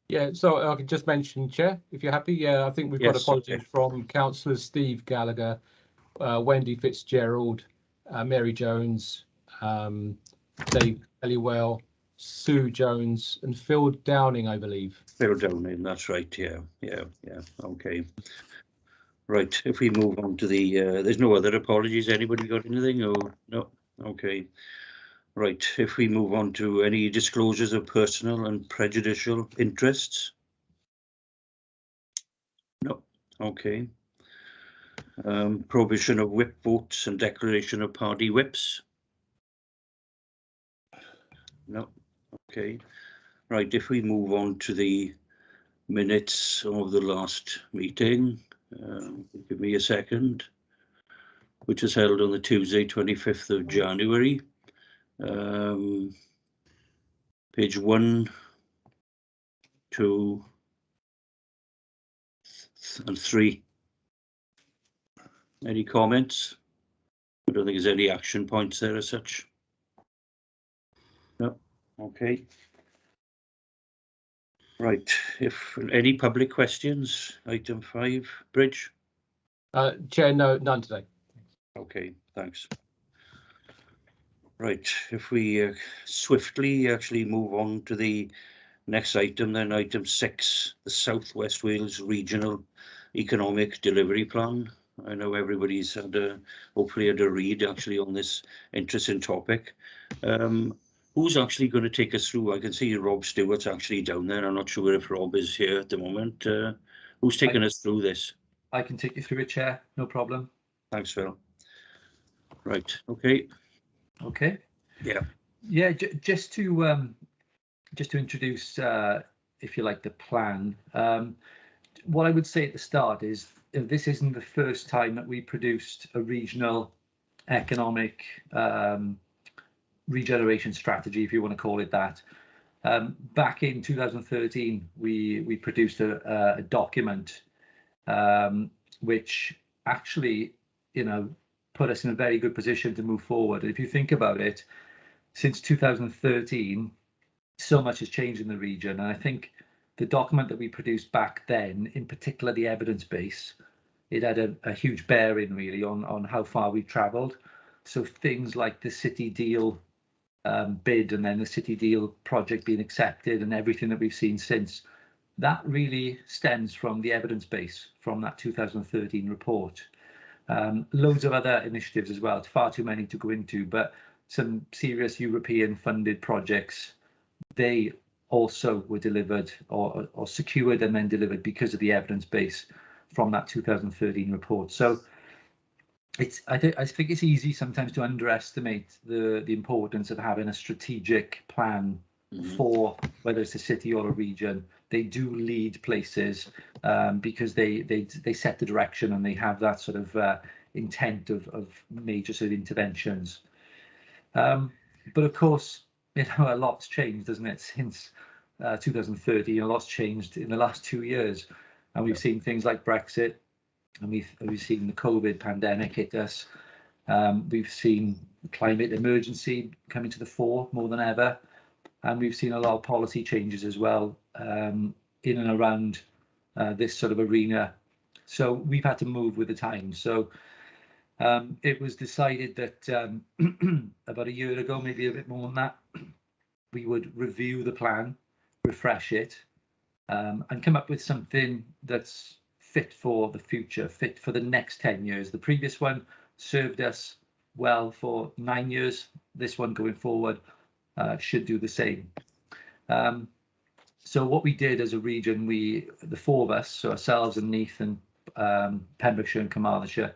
Yeah, so I can just mention, Chair, if you're happy. Yeah, I think we've got Yes, apologies okay. from councillors Steve Gallagher, Wendy Fitzgerald, Mary Jones, Dave Ellywell, Sue Jones, and Phil Downing, I believe. Phil Downing, that's right. Yeah. Okay. Right. If we move on to the, there's no other apologies. Anybody got anything? Or no? Okay. Right. If we move on to any disclosures of personal and prejudicial interests. No. Okay. Prohibition of whip votes and declaration of party whips. No. Okay. Right. If we move on to the minutes of the last meeting, give me a second, which was held on the Tuesday, 25th of January. Page 1, 2, and 3. Any comments? I don't think there's any action points there as such. No. Okay. Right. If any public questions, item 5, Bridge. Chair, no, none today. Okay, thanks. Right. If we swiftly actually move on to the next item, then item 6, the South West Wales Regional Economic Delivery Plan. I know everybody's had hopefully had a read actually on this interesting topic. Who's actually going to take us through? I can see Rob Stewart's actually down there. I'm not sure if Rob is here at the moment. Who's taking us through this? I can take you through it, Chair, no problem. Thanks, Phil. Right, okay. Okay. Yeah. Yeah, just to introduce, if you like, the plan. What I would say at the start is this isn't the first time that we produced a regional economic regeneration strategy, if you want to call it that. Back in 2013, we produced a document which actually, put us in a very good position to move forward. And if you think about it, since 2013, so much has changed in the region. And I think the document that we produced back then, in particular the evidence base, it had a huge bearing really on how far we've travelled. So things like the city deal bid and then the city deal project being accepted and everything that we've seen since, that really stems from the evidence base from that 2013 report. Loads of other initiatives as well, far too many to go into, but some serious European funded projects, they also were delivered or secured and then delivered because of the evidence base from that 2013 report. So I think it's easy sometimes to underestimate the importance of having a strategic plan for whether it's a city or a region. They do lead places because they set the direction and they have that sort of intent of major sort of interventions. But of course, a lot's changed, doesn't it, since 2013? A lot's changed in the last 2 years, and we've seen things like Brexit, and we've seen the COVID pandemic hit us. We've seen climate emergency coming to the fore more than ever, and we've seen a lot of policy changes as well in and around this sort of arena. So we've had to move with the times. So it was decided that about a year ago, maybe a bit more than that, we would review the plan, refresh it, and come up with something that's fit for the future, fit for the next 10 years. The previous one served us well for 9 years. This one going forward should do the same. So what we did as a region, the four of us, so ourselves and Neath and Pembrokeshire and Carmarthenshire,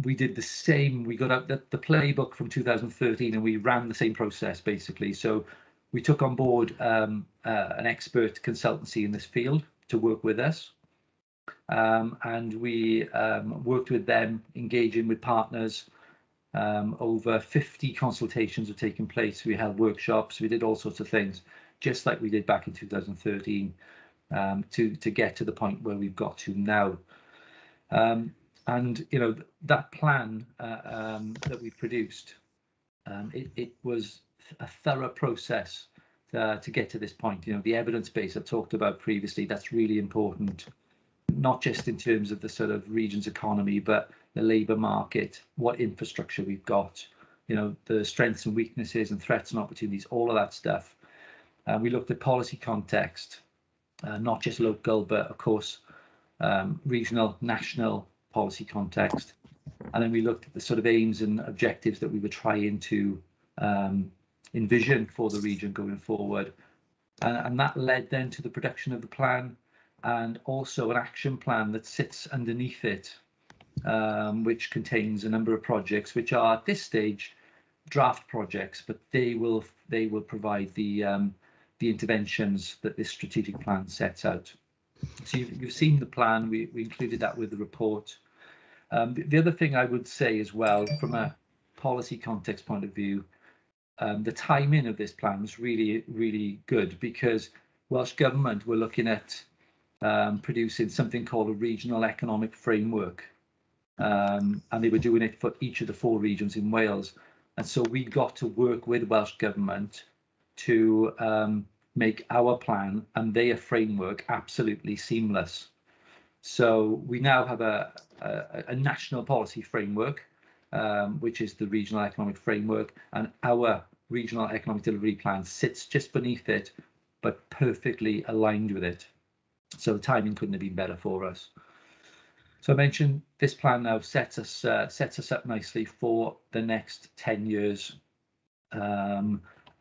we did the same. We got out the playbook from 2013 and we ran the same process basically. So we took on board an expert consultancy in this field to work with us. And we worked with them, engaging with partners. Over 50 consultations have taken place. We held workshops, we did all sorts of things, just like we did back in 2013, to get to the point where we've got to now. And that plan that we produced, it was a thorough process to get to this point. You know, the evidence base I talked about previously, that's really important, not just in terms of the sort of region's economy, but the labour market, what infrastructure we've got, you know, the strengths and weaknesses and threats and opportunities, all of that stuff. We looked at policy context, not just local, but of course, regional, national policy context. And then we looked at the sort of aims and objectives that we were trying to envision for the region going forward. And that led then to the production of the plan, and also an action plan that sits underneath it, which contains a number of projects which are at this stage draft projects, but they will provide the interventions that this strategic plan sets out. So you've seen the plan. We included that with the report. The other thing I would say as well, from a policy context point of view, the timing of this plan was really good, because Welsh Government were looking at producing something called a regional economic framework, and they were doing it for each of the 4 regions in Wales. And so we got to work with Welsh Government to make our plan and their framework absolutely seamless. So we now have a national policy framework, which is the regional economic framework, and our regional economic delivery plan sits just beneath it, but perfectly aligned with it. So the timing couldn't have been better for us. So I mentioned this plan now sets us up nicely for the next 10 years.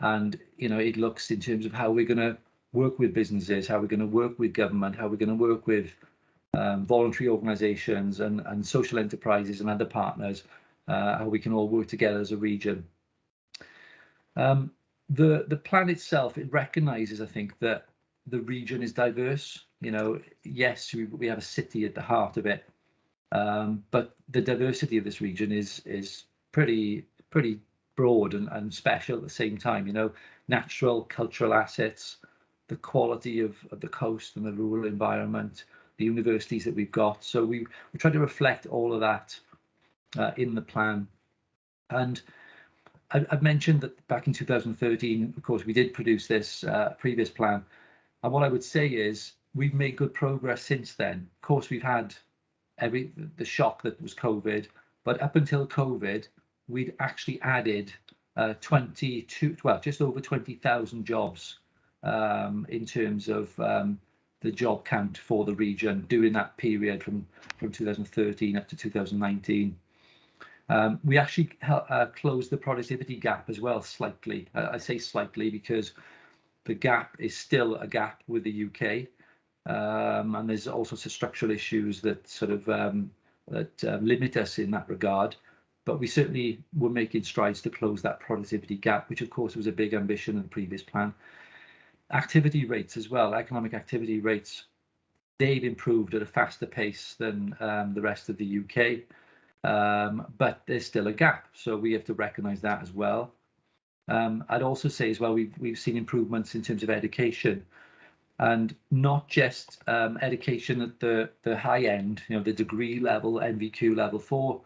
And, you know, it looks in terms of how we're going to work with businesses, how we're going to work with government, how we're going to work with voluntary organisations and social enterprises and other partners, how we can all work together as a region. The plan itself, it recognises, I think, that the region is diverse. You know, yes, we have a city at the heart of it, but the diversity of this region is pretty broad and special at the same time. You know, natural, cultural assets, the quality of the coast and the rural environment, the universities that we've got. So we try to reflect all of that in the plan. And I've mentioned that back in 2013, of course, we did produce this previous plan. And what I would say is we've made good progress since then. Of course, we've had the shock that was COVID, but up until COVID, we'd actually added just over 20,000 jobs in terms of the job count for the region during that period from 2013 up to 2019. We actually closed the productivity gap as well slightly. I say slightly because the gap is still a gap with the UK, and there's all sorts of structural issues that sort of limit us in that regard. But we certainly were making strides to close that productivity gap, which of course was a big ambition in the previous plan. Activity rates as well, economic activity rates, they've improved at a faster pace than the rest of the UK, but there's still a gap, so we have to recognise that as well. I'd also say as well, we've seen improvements in terms of education, and not just education at the high end, you know, the degree level, NVQ level 4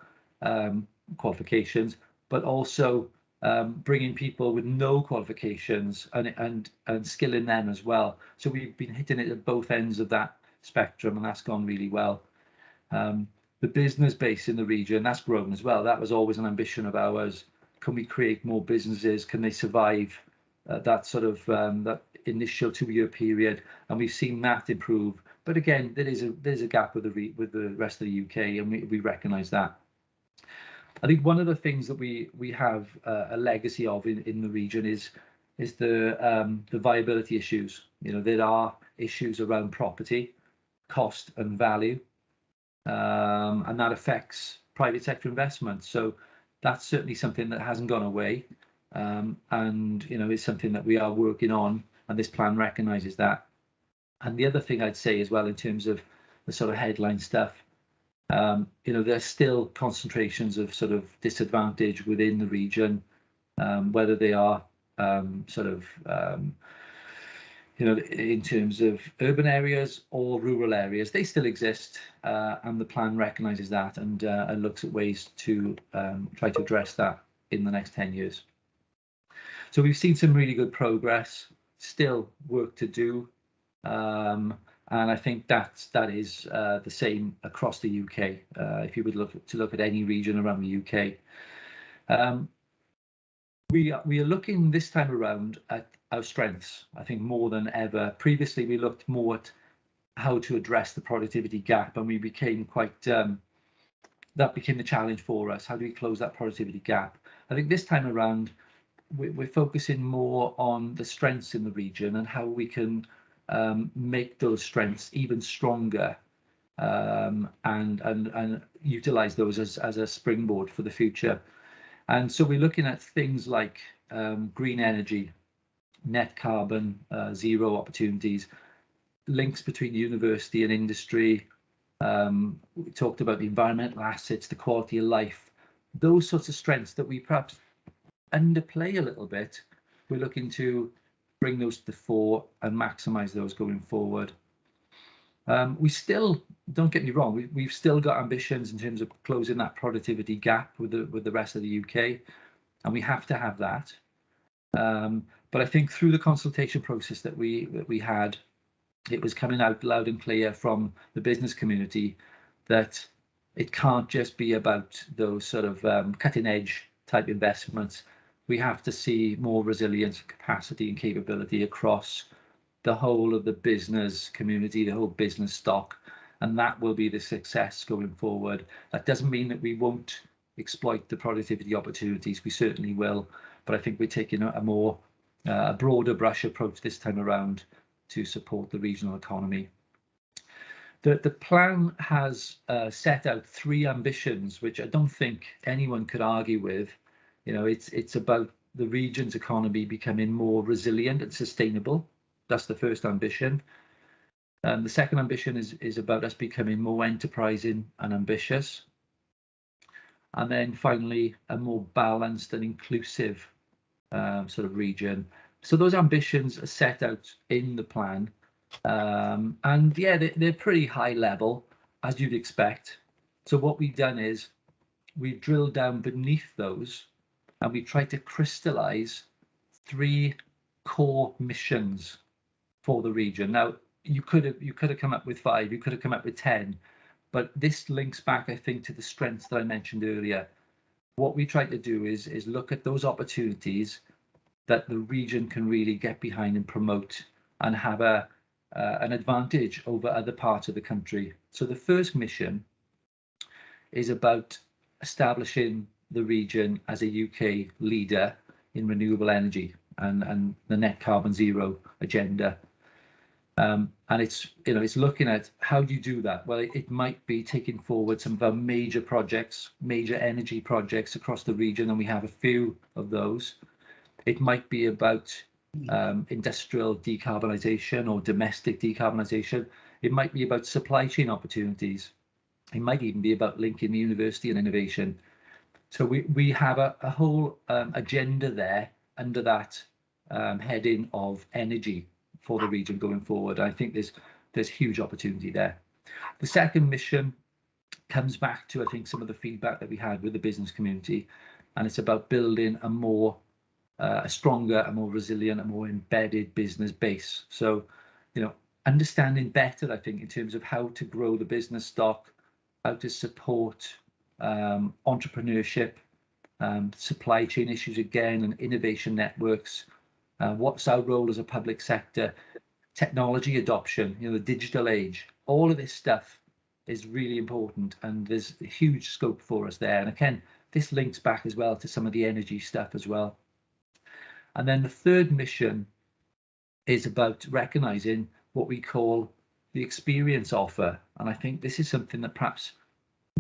qualifications, but also bringing people with no qualifications and skilling them as well. So we've been hitting it at both ends of that spectrum, and that's gone really well. The business base in the region, that's grown as well. That was always an ambition of ours. Can we create more businesses? Can they survive that sort of that initial 2-year period? And we've seen that improve. But again, there's a gap with the rest of the UK, and we recognise that. I think one of the things that we have a legacy of in the region is the viability issues. You know, there are issues around property, cost and value, and that affects private sector investment. So that's certainly something that hasn't gone away, and you know, is something that we are working on, and this plan recognises that. And the other thing I'd say as well, in terms of the sort of headline stuff, you know, there's still concentrations of sort of disadvantage within the region, whether they are you know, in terms of urban areas or rural areas, they still exist, and the plan recognises that and looks at ways to try to address that in the next 10 years. So we've seen some really good progress. still work to do, and I think that is the same across the UK. If you would look at any region around the UK, we are looking this time around at our strengths. I think more than ever. Previously, we looked more at how to address the productivity gap, and we became quite that became the challenge for us. How do we close that productivity gap? I think this time around, we're focusing more on the strengths in the region and how we can make those strengths even stronger, and utilize those as a springboard for the future. And so we're looking at things like green energy, net carbon, zero opportunities, links between university and industry. We talked about the environmental assets, the quality of life, those sorts of strengths that we perhaps underplay a little bit. We're looking to bring those to the fore and maximize those going forward. We still, don't get me wrong, we've still got ambitions in terms of closing that productivity gap with the rest of the UK, and we have to have that. But I think through the consultation process that we had, it was coming out loud and clear from the business community that it can't just be about those sort of cutting edge type investments. We have to see more resilience, capacity and capability across the whole of the business community, the whole business stock, and that will be the success going forward. That doesn't mean that we won't exploit the productivity opportunities. We certainly will, but I think we're taking a broader brush approach this time around to support the regional economy. The plan has set out 3 ambitions, which I don't think anyone could argue with. You know, it's about the region's economy becoming more resilient and sustainable. That's the first ambition. The second ambition is about us becoming more enterprising and ambitious. And then finally, a more balanced and inclusive sort of region. So those ambitions are set out in the plan. And yeah, they're pretty high level, as you'd expect. So what we've done is we've drilled down beneath those, and we tried to crystallize 3 core missions for the region. Now, you could have come up with 5, you could have come up with 10, but this links back, I think, to the strengths that I mentioned earlier. What we try to do is look at those opportunities that the region can really get behind and promote and have an advantage over other parts of the country. So the first mission is about establishing the region as a UK leader in renewable energy and the net carbon zero agenda. And it's looking at how do you do that? Well, it might be taking forward some of our major projects, major energy projects across the region, and we have a few of those. It might be about industrial decarbonisation or domestic decarbonisation. It might be about supply chain opportunities. It might even be about linking the university and innovation. So we have a whole agenda there under that heading of energy for the region going forward. I think there's huge opportunity there. The second mission comes back to, I think, some of the feedback that we had with the business community, and it's about building a stronger, a more resilient, a more embedded business base. So, understanding better, I think, in terms of how to grow the business stock, how to support entrepreneurship, supply chain issues again, and innovation networks. What's our role as a public sector? Technology adoption, the digital age. All of this stuff is really important, and there's a huge scope for us there. And again, this links back as well to some of the energy stuff as well. And then the third mission is about recognizing what we call the experience offer. And I think this is something that perhaps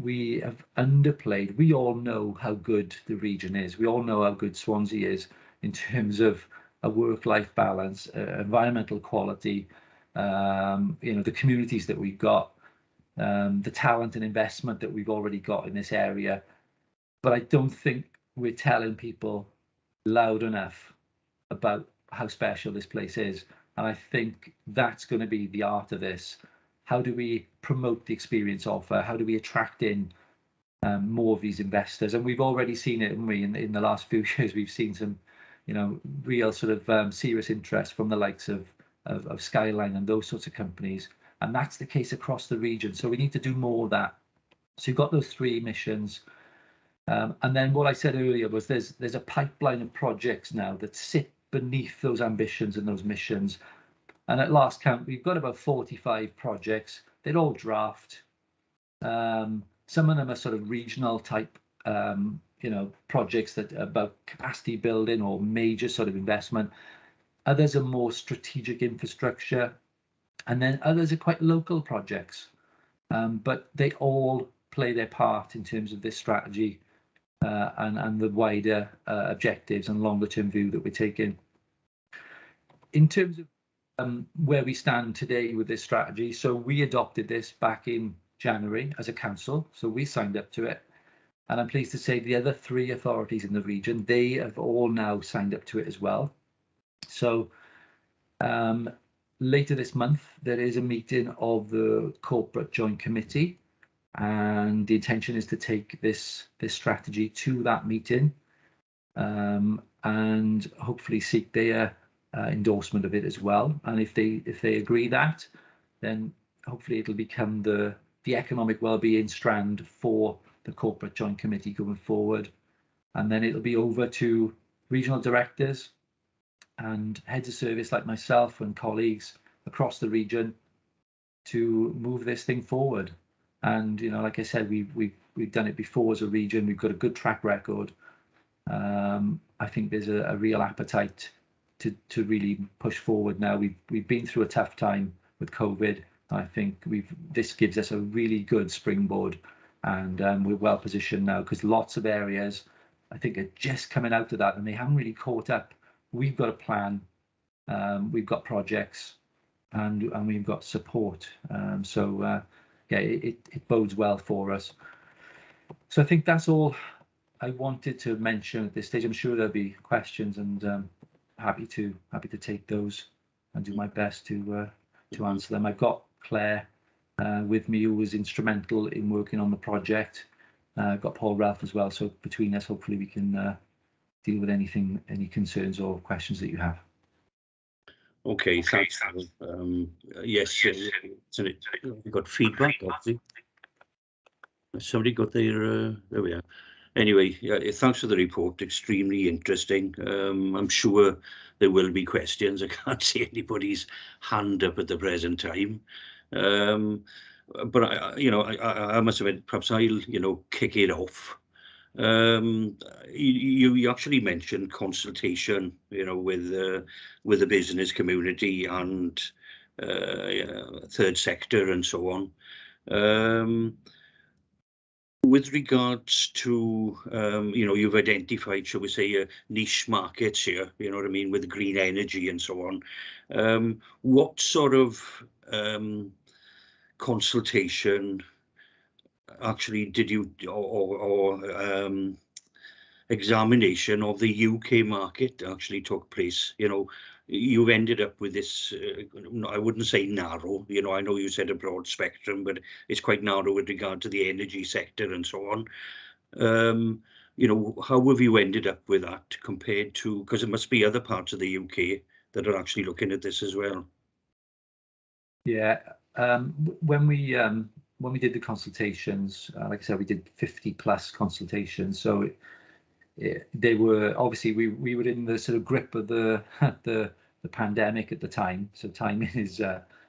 we have underplayed. We all know how good the region is. We all know how good Swansea is in terms of a work-life balance, environmental quality, the communities that we've got, the talent and investment that we've already got in this area. But I don't think we're telling people loud enough about how special this place is. And I think that's going to be the art of this. How do we promote the experience offer? How do we attract in more of these investors? And we've already seen it, haven't we? In the last few years, we've seen some real sort of serious interest from the likes of Skyline and those sorts of companies. And that's the case across the region. So we need to do more of that. So you've got those 3 missions. And then what I said earlier was there's a pipeline of projects now that sit beneath those ambitions and those missions. And at last count, we've got about 45 projects. They're all draft. Some of them are sort of regional type, projects that are about capacity building or major sort of investment. Others are more strategic infrastructure. And then others are quite local projects. But they all play their part in terms of this strategy and the wider objectives and longer term view that we're taking. In terms of where we stand today with this strategy, so we adopted this back in January as a council, so we signed up to it. And I'm pleased to say the other 3 authorities in the region, they have all now signed up to it as well. So later this month, there is a meeting of the Corporate Joint Committee, and the intention is to take this strategy to that meeting and hopefully seek their endorsement of it as well. And if they agree that, then hopefully it'll become the economic well-being strand for the Corporate Joint Committee going forward. And then it'll be over to regional directors and heads of service like myself and colleagues across the region to move this thing forward. And like I said, we've done it before as a region. We've got a good track record. I think there's a real appetite to really push forward now. We've been through a tough time with COVID. I think this gives us a really good springboard, and we're well positioned now because lots of areas I think are just coming out of that and they haven't really caught up. We've got a plan, we've got projects, and we've got support. It bodes well for us. So I think that's all I wanted to mention at this stage. I'm sure there'll be questions, and happy to take those and do my best to answer them. I've got Claire with me, who was instrumental in working on the project. I've got Paul Ralph as well. So between us, hopefully we can deal with any concerns or questions that you have. Okay, thanks. Yes, we got feedback, obviously. Somebody got their, there we are. Anyway, thanks for the report, extremely interesting. I'm sure there will be questions. I can't see anybody's hand up at the present time. But I must admit, perhaps I'll, kick it off. You actually mentioned consultation, with the business community and third sector and so on. With regards to, you've identified, shall we say, niche markets here, you know what I mean, with green energy and so on. What sort of consultation actually did you, or examination of the UK market actually took place? You've ended up with this, I wouldn't say narrow, I know you said a broad spectrum, but it's quite narrow with regard to the energy sector and so on. How have you ended up with that compared to, because it must be other parts of the UK that are actually looking at this as well? Yeah, when we did the consultations, like I said, we did 50+ consultations. So they were obviously we were in the sort of grip of the pandemic at the time. So timing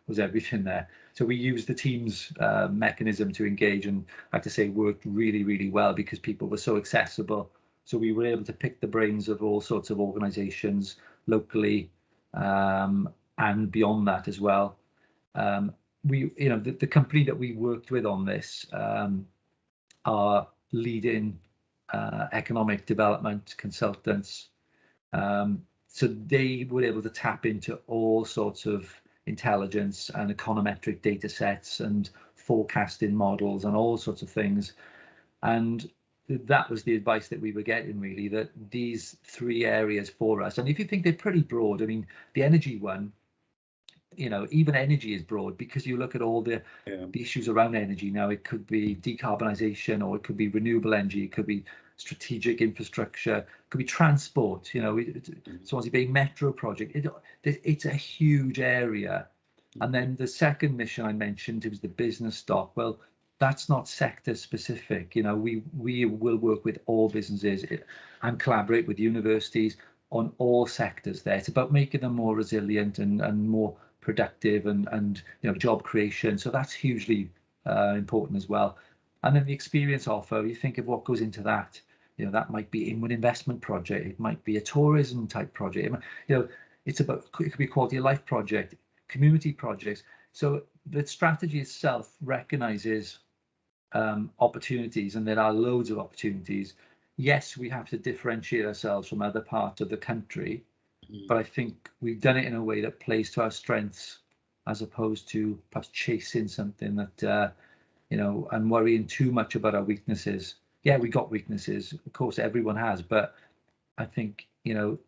was everything there. So we used the Teams mechanism to engage, and I have to say worked really, really well because people were so accessible. So we were able to pick the brains of all sorts of organisations locally and beyond that as well. The company that we worked with on this are leading economic development consultants. So they were able to tap into all sorts of intelligence and econometric data sets and forecasting models and all sorts of things. And that was the advice that we were getting, really, that these 3 areas for us, and if you think they're pretty broad, I mean, the energy one, even energy is broad because you look at all the issues around energy now. It could be decarbonisation, or it could be renewable energy, it could be strategic infrastructure, could be transport. You know, Swansea Bay Metro project. It's a huge area. And then the second mission I mentioned, it was the business stock. Well, that's not sector specific. You know, we will work with all businesses and collaborate with universities on all sectors there. It's about making them more resilient and more productive and you know, job creation. So that's hugely important as well. And then the experience offer, you think of what goes into that. You know, that might be inward investment project. It might be a tourism type project. You know, it's about, it could be a quality of life project, community projects. So the strategy itself recognizes opportunities, and there are loads of opportunities. Yes, we have to differentiate ourselves from other parts of the country, but I think we've done it in a way that plays to our strengths, as opposed to perhaps chasing something that, you know, and worrying too much about our weaknesses. Yeah, we got weaknesses, of course, everyone has, but I think, you know,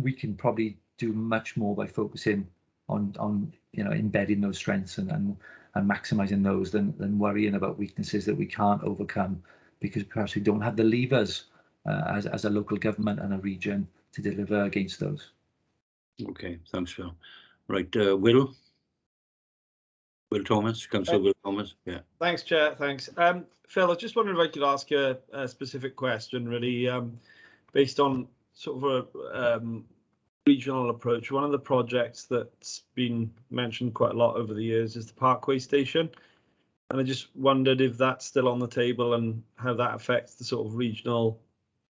we can probably do much more by focusing on you know, embedding those strengths and maximizing those than worrying about weaknesses that we can't overcome because perhaps we don't have the levers as a local government and a region to deliver against those. Okay, thanks, Phil. Right, Will Thomas, Councillor Will Thomas. Yeah. Thanks, Chair. Thanks. Phil, I just wondered if I could ask you a specific question, really, based on sort of a regional approach. One of the projects that's been mentioned quite a lot over the years is the Parkway Station. And I just wondered if that's still on the table and how that affects the sort of regional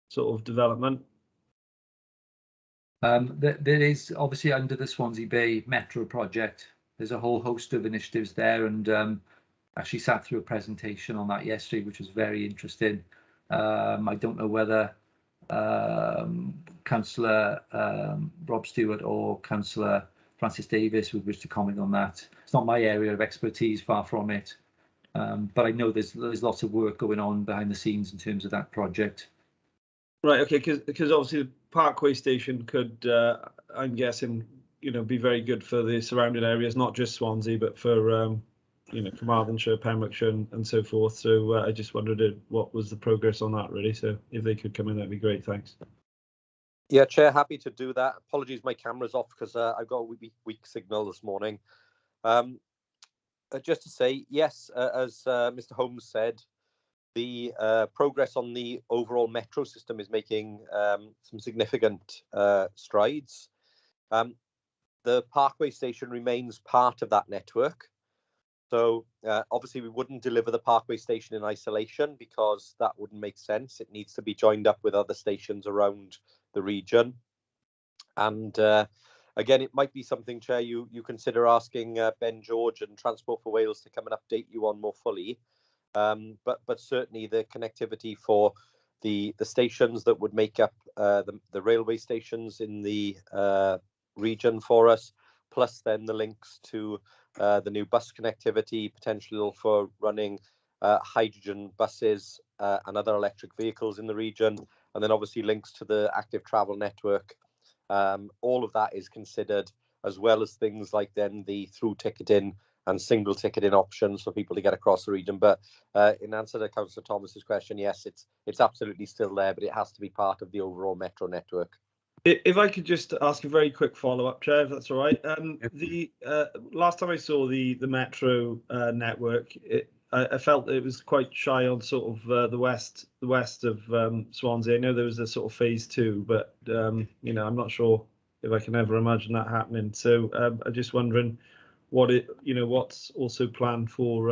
sort of development. There is obviously under the Swansea Bay Metro project, there's a whole host of initiatives there, and actually sat through a presentation on that yesterday, which was very interesting. I don't know whether Councillor Rob Stewart or Councillor Francis Davis would wish to comment on that. It's not my area of expertise, far from it, but I know there's lots of work going on behind the scenes in terms of that project. Right. Okay. Because obviously the Parkway Station could, I'm guessing, you know, be very good for the surrounding areas, not just Swansea, but for you know, Carmarthenshire, Pembrokeshire, and so forth. So I just wondered what was the progress on that, really. So if they could come in, that'd be great. Thanks. Yeah, Chair, happy to do that. Apologies, my camera's off because I've got a weak signal this morning. Just to say, yes, as Mr. Holmes said, the progress on the overall metro system is making some significant strides. The Parkway Station remains part of that network. So obviously we wouldn't deliver the Parkway Station in isolation because that wouldn't make sense. It needs to be joined up with other stations around the region. And again, it might be something, Chair, you consider asking Ben George and Transport for Wales to come and update you on more fully. But certainly the connectivity for the stations that would make up the railway stations in the region for us, plus then the links to the new bus connectivity, potential for running hydrogen buses and other electric vehicles in the region, and then obviously links to the active travel network. All of that is considered, as well as things like then the through ticketing and single ticketing options for people to get across the region. But in answer to Councillor Thomas's question, yes, it's absolutely still there, but it has to be part of the overall metro network. If I could just ask a very quick follow-up, Chair, if that's all right. The last time I saw the metro network, I felt it was quite shy on sort of the west of Swansea. I know there was a sort of phase 2, but you know, I'm not sure if I can ever imagine that happening. So I'm just wondering what's also planned for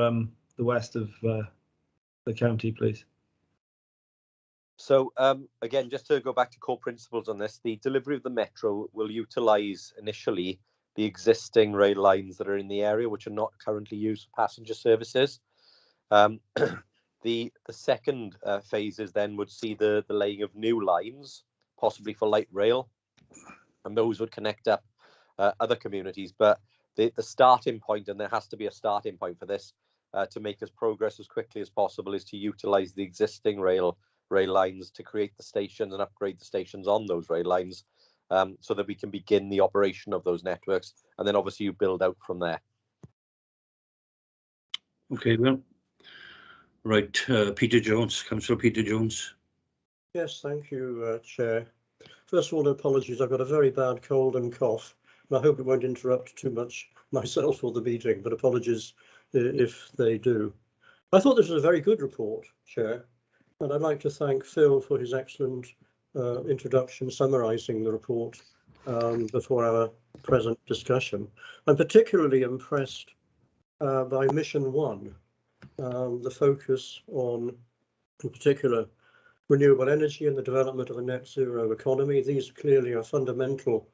the west of the county, please. So again, just to go back to core principles on this, the delivery of the metro will utilise initially the existing rail lines that are in the area, which are not currently used for passenger services. The second phases then would see the laying of new lines, possibly for light rail, and those would connect up other communities. But the starting point, and there has to be a starting point for this to make us progress as quickly as possible, is to utilise the existing rail lines to create the stations and upgrade the stations on those rail lines, so that we can begin the operation of those networks, and then obviously you build out from there. Okay, well, right, Peter Jones, Councillor Peter Jones. Yes, thank you, Chair. First of all, apologies. I've got a very bad cold and cough, and I hope it won't interrupt too much myself or the meeting, but apologies if they do. I thought this was a very good report, Chair, and I'd like to thank Phil for his excellent introduction summarising the report before our present discussion. I'm particularly impressed by Mission 1, the focus on, in particular, renewable energy and the development of a net zero economy. These clearly are fundamental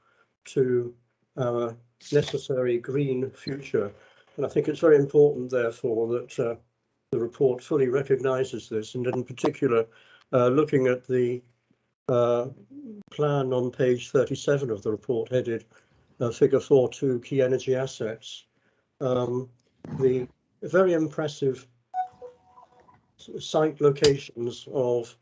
to our necessary green future. And I think it's very important, therefore, that the report fully recognises this, and in particular, looking at the plan on page 37 of the report headed figure 4.2 key energy assets. The very impressive site locations of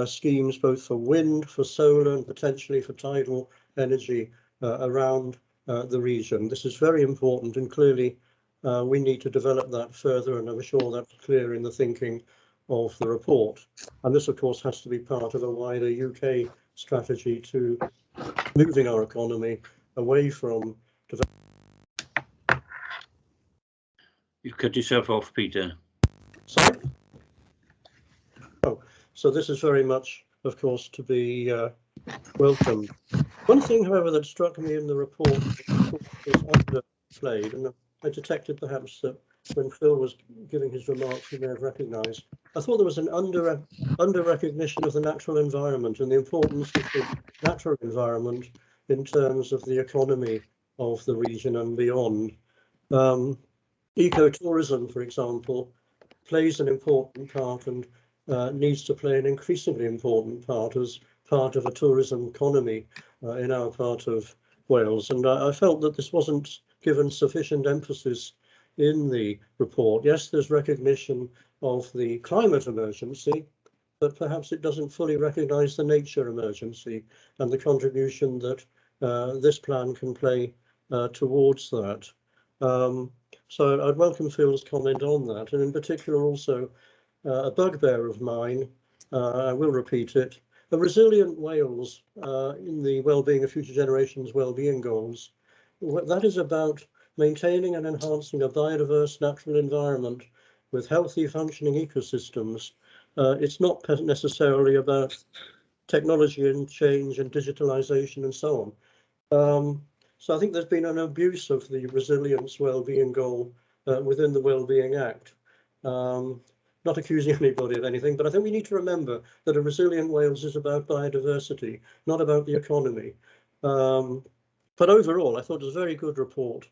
schemes both for wind, for solar, and potentially for tidal energy around the region. This is very important, and clearly we need to develop that further, and I'm sure that's clear in the thinking of the report. And this, of course, has to be part of a wider UK strategy to moving our economy away from development. You cut yourself off, Peter. Sorry? Oh, so this is very much, of course, to be welcomed. One thing, however, that struck me in the report was underplayed, and I detected perhaps that when Phil was giving his remarks, he may have recognised. I thought there was an under recognition of the natural environment and the importance of the natural environment in terms of the economy of the region and beyond. Ecotourism, for example, plays an important part and needs to play an increasingly important part as part of a tourism economy in our part of Wales. And I felt that this wasn't given sufficient emphasis in the report. Yes, there's recognition of the climate emergency, but perhaps it doesn't fully recognise the nature emergency and the contribution that this plan can play towards that. So I'd welcome Phil's comment on that, and in particular also a bugbear of mine, I will repeat it, a resilient Wales in the well-being of future generations' well-being goals. That is about maintaining and enhancing a biodiverse natural environment with healthy functioning ecosystems. It's not necessarily about technology and change and digitalization and so on. So I think there's been an abuse of the resilience well-being goal within the Wellbeing Act. Not accusing anybody of anything, but I think we need to remember that a resilient Wales is about biodiversity, not about the economy. But overall, I thought it was a very good report,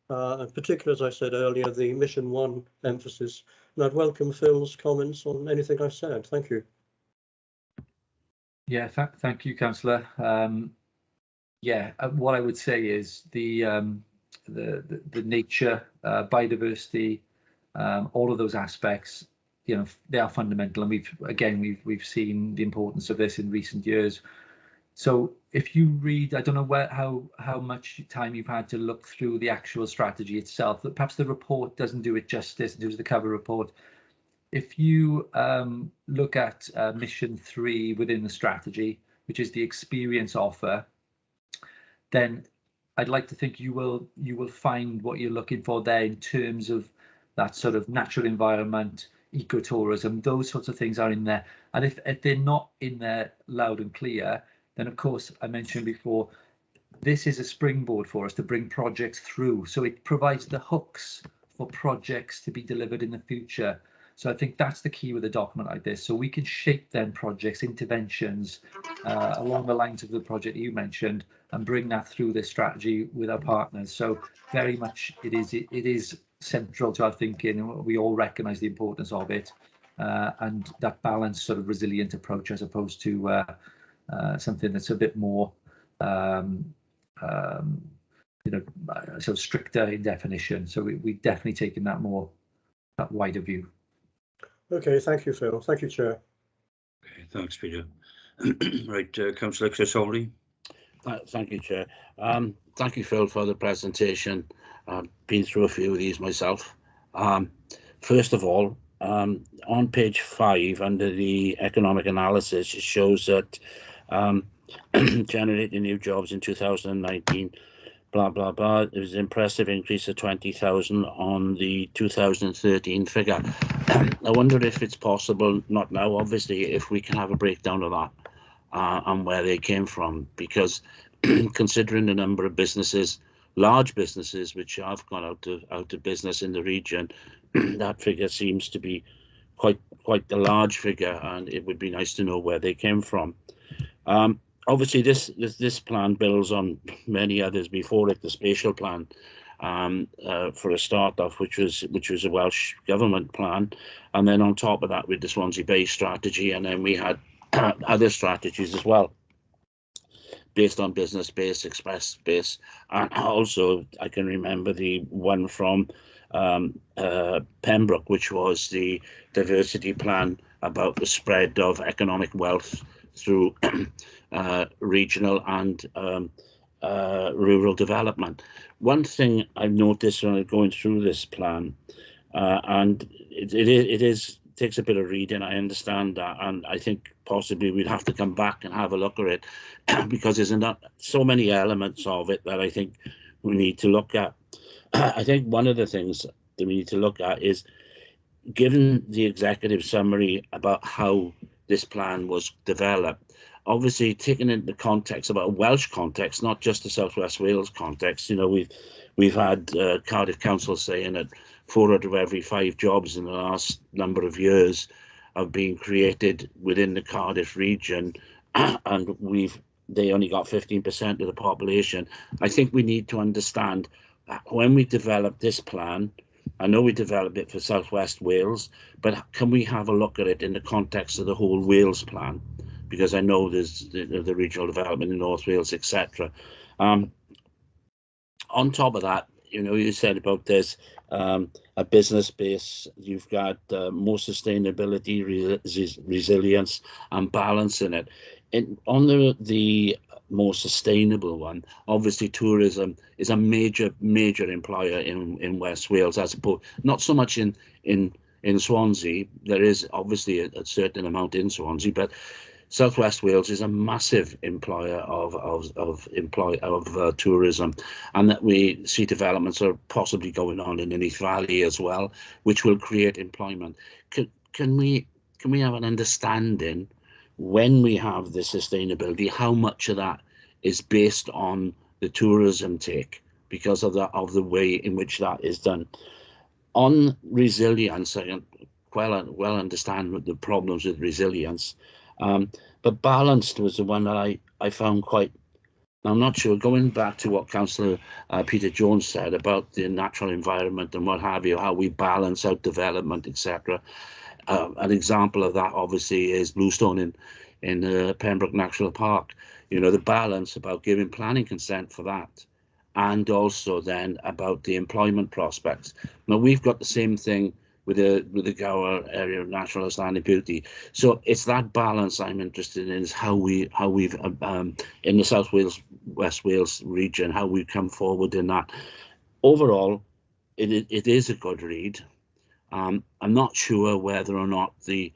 and particularly, as I said earlier, the Mission 1 emphasis. And I'd welcome Phil's comments on anything I've said. Thank you. Yeah, thank you, Councillor. Yeah, what I would say is the nature, biodiversity, all of those aspects, you know, they are fundamental, and we've seen the importance of this in recent years. So if you read, I don't know how much time you've had to look through the actual strategy itself, but perhaps the report doesn't do it justice in terms of the cover report. If you look at Mission 3 within the strategy, which is the experience offer, then I'd like to think you will find what you're looking for there in terms of that sort of natural environment, ecotourism, those sorts of things are in there. And if they're not in there loud and clear, then of course, I mentioned before, this is a springboard for us to bring projects through. So it provides the hooks for projects to be delivered in the future. So I think that's the key with a document like this. So we can shape then projects, interventions along the lines of the project you mentioned, and bring that through this strategy with our partners. So very much it is central to our thinking, and we all recognise the importance of it, and that balanced sort of resilient approach as opposed to something that's a bit more you know, sort of stricter in definition. So we've definitely taken that wider view. Okay, thank you, Phil. Thank you, Chair. Okay, thanks, Peter. Right, Councillor Chisholm. Thank you, Chair. Thank you, Phil, for the presentation. I've been through a few of these myself. First of all, on page 5 under the economic analysis, it shows that generating new jobs in 2019, blah, blah, blah. It was an impressive increase of 20,000 on the 2013 figure. I wonder if it's possible, not now, obviously, if we can have a breakdown of that and where they came from, because considering the number of businesses, large businesses, which have gone out of business in the region, that figure seems to be quite a large figure, and it would be nice to know where they came from. Obviously, this plan builds on many others before it. The spatial plan, for a start off, which was a Welsh government plan, and then on top of that with the Swansea Bay strategy, and then we had other strategies as well, based on business base, express base, and also I can remember the one from Pembroke, which was the diversity plan about the spread of economic wealth through regional and rural development. One thing I've noticed when I'm going through this plan, and it takes a bit of reading, I understand that, and I think possibly we'd have to come back and have a look at it because there's not so many elements of it that I think we need to look at. I think one of the things that we need to look at is, given the executive summary about how this plan was developed, obviously taken into context, about a Welsh context, not just the South West Wales context. You know, we've had Cardiff Council saying that 4 out of every 5 jobs in the last number of years have been created within the Cardiff region, and they only got 15% of the population. I think we need to understand that when we develop this plan, I know we developed it for South West Wales, but can we have a look at it in the context of the whole Wales plan? Because I know there's the regional development in North Wales, etc. On top of that, you know, you said about this, a business base, you've got more sustainability, resilience, and balance in it. On the more sustainable one, obviously tourism is a major employer in West Wales, as opposed, not so much in Swansea. There is obviously a certain amount in Swansea, but South West Wales is a massive employer of tourism, and that we see developments are possibly going on in the Neath Valley as well, which will create employment. Can we have an understanding, when we have the sustainability, how much of that is based on the tourism take because of the way in which that is done? On resilience, I can well understand the problems with resilience. But balanced was the one that I found quite, I'm not sure, going back to what Councillor Peter Jones said about the natural environment and what have you, how we balance out development, etc. An example of that obviously is Bluestone in Pembroke National Park. You know, the balance about giving planning consent for that, and also then about the employment prospects. Now we've got the same thing with the Gower area of natural Icelandic beauty. So it's that balance I'm interested in, is how we've in the South Wales, West Wales region, how we come forward in that. Overall, it is a good read. I'm not sure whether or not the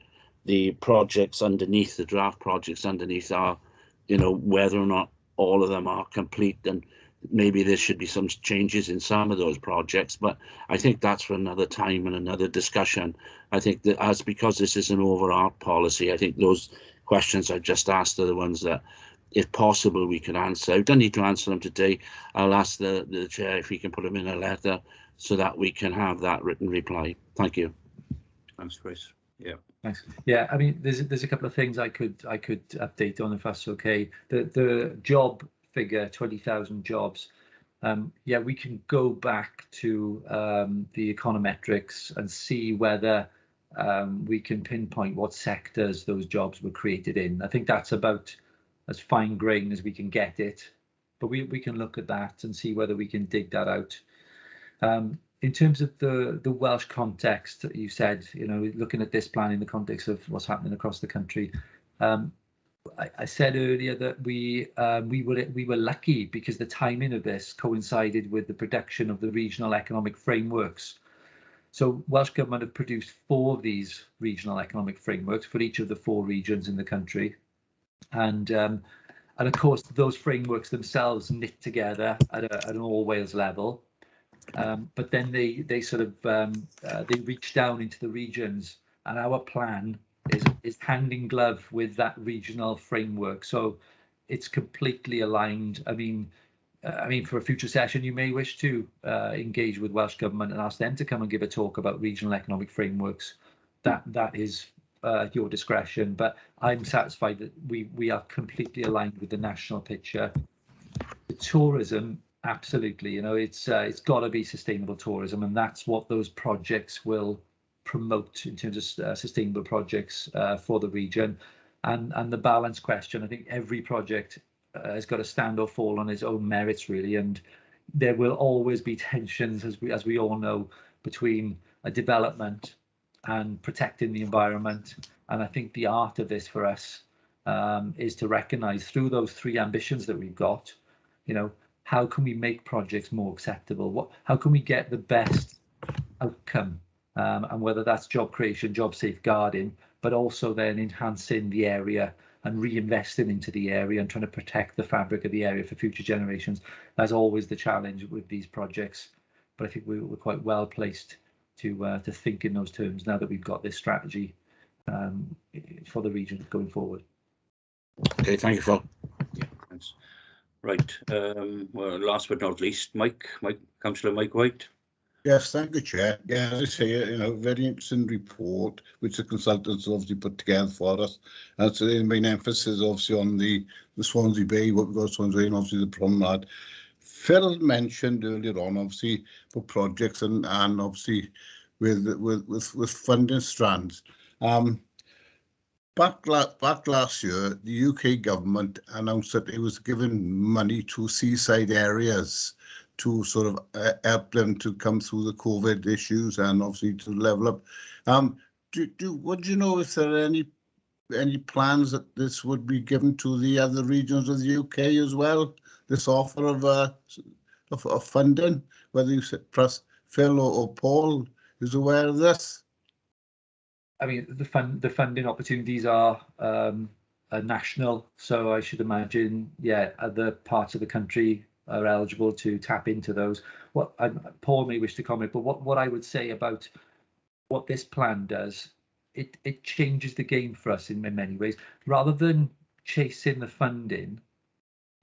projects underneath, the draft projects underneath, are, you know, whether or not all of them are complete, and maybe there should be some changes in some of those projects, but I think that's for another time and another discussion. I think that because this is an overall policy, I think those questions I just asked are the ones that, if possible, we can answer. I don't need to answer them today. I'll ask the chair if he can put them in a letter so that we can have that written reply. Thank you. Thanks, Chris. Yeah. Thanks. Yeah, I mean, there's a couple of things I could update on, if that's okay. The job figure, 20,000 jobs. Yeah, we can go back to the econometrics and see whether we can pinpoint what sectors those jobs were created in. I think that's about as fine grained as we can get it, but we can look at that and see whether we can dig that out. In terms of the Welsh context, you said, you know, looking at this plan in the context of what's happening across the country. I said earlier that we were lucky because the timing of this coincided with the production of the regional economic frameworks. So Welsh Government have produced 4 of these regional economic frameworks for each of the 4 regions in the country. And of course, those frameworks themselves knit together at an all Wales level. But then they sort of they reach down into the regions, and our plan is hand in glove with that regional framework. So it's completely aligned. I mean, for a future session, you may wish to engage with Welsh Government and ask them to come and give a talk about regional economic frameworks. That is your discretion, but I'm satisfied that we are completely aligned with the national picture. The tourism, absolutely, you know, it's got to be sustainable tourism, and that's what those projects will promote in terms of sustainable projects for the region. And the balance question, I think every project has got to stand or fall on its own merits, really, and there will always be tensions, as we all know, between a development and protecting the environment. And I think the art of this for us is to recognise through those 3 ambitions that we've got, you know, how can we make projects more acceptable? How can we get the best outcome? And whether that's job creation, job safeguarding, but also then enhancing the area and reinvesting into the area and trying to protect the fabric of the area for future generations. That's always the challenge with these projects. But I think we're quite well placed to think in those terms now that we've got this strategy for the region going forward. Okay, thank you, Phil. Yeah, thanks. Right. Well, last but not least, Councillor Mike White. Yes, thank you, Chair. Yeah, as I say, you know, very interesting report which the consultants obviously put together for us. And so the main emphasis obviously on the Swansea Bay, what we've got Swansea Bay, and obviously the promenade. Phil mentioned earlier on, obviously, for projects and obviously with funding strands. Back last year, the UK government announced that it was giving money to seaside areas to sort of help them to come through the COVID issues and obviously to level up. Would you know if there are any plans that this would be given to the other regions of the UK as well? This offer of funding, whether you said Phil or Paul is aware of this? I mean, the funding opportunities are national, so I should imagine, yeah, other parts of the country are eligible to tap into those. Paul may wish to comment, but what I would say about what this plan does, it changes the game for us in many ways. Rather than chasing the funding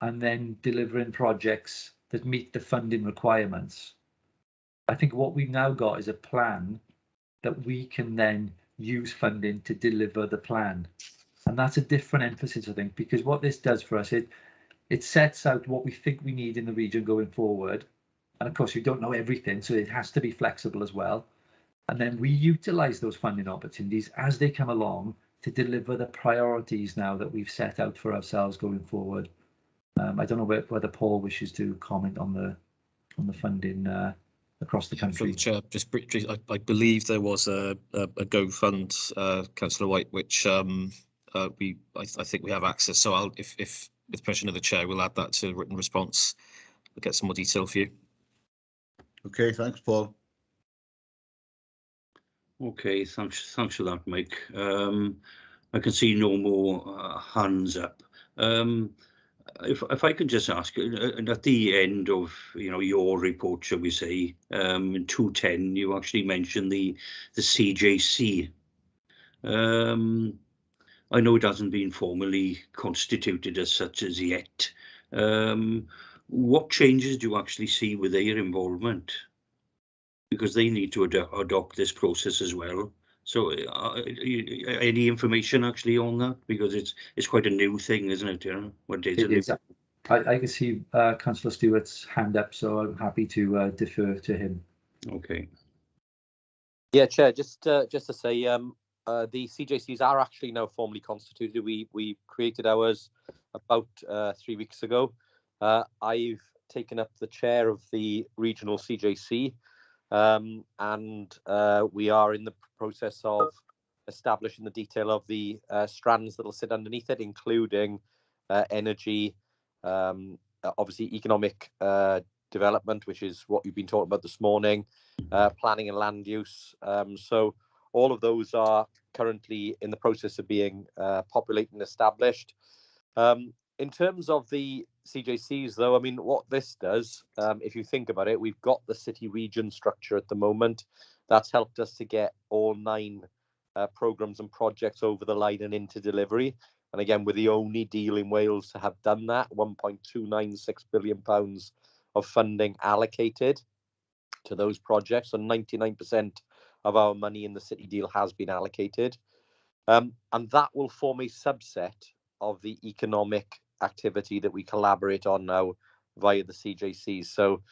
and then delivering projects that meet the funding requirements, I think what we've now got is a plan that we can then use funding to deliver the plan. And that's a different emphasis, I think, because what this does for us, it sets out what we think we need in the region going forward. And of course, we don't know everything, so it has to be flexible as well. And then we utilize those funding opportunities as they come along to deliver the priorities now that we've set out for ourselves going forward. I don't know whether Paul wishes to comment on the funding across the country. Chair, just briefly, I believe there was a Go Fund, Councillor White, which I think we have access. So if with permission of the Chair, we'll add that to a written response. We'll get some more detail for you. Okay, thanks, Paul. Okay, thanks for that, Mike. I can see no more hands up. If I could just ask, at the end of your report, shall we say, in 210, you actually mentioned the CJC. I know it hasn't been formally constituted as such as yet. What changes do you actually see with their involvement? Because they need to adopt this process as well. So any information actually on that? Because it's quite a new thing, isn't it? What it is. I can see Councillor Stewart's hand up, so I'm happy to defer to him. Okay. Yeah, Chair, just to say, the CJCs are actually now formally constituted. We created ours about 3 weeks ago. I've taken up the chair of the regional CJC, and we are in the process of establishing the detail of the strands that will sit underneath it, including energy, obviously economic development, which is what you've been talking about this morning, planning and land use. So all of those are currently in the process of being populated and established. In terms of the CJCs, though, I mean, what this does, if you think about it, we've got the city region structure at the moment. That's helped us to get all 9 programmes and projects over the line and into delivery. And again, we're the only deal in Wales to have done that. £1.296 billion of funding allocated to those projects. So 99% of our money in the city deal has been allocated. And that will form a subset of the economic activity that we collaborate on now via the CJCs. So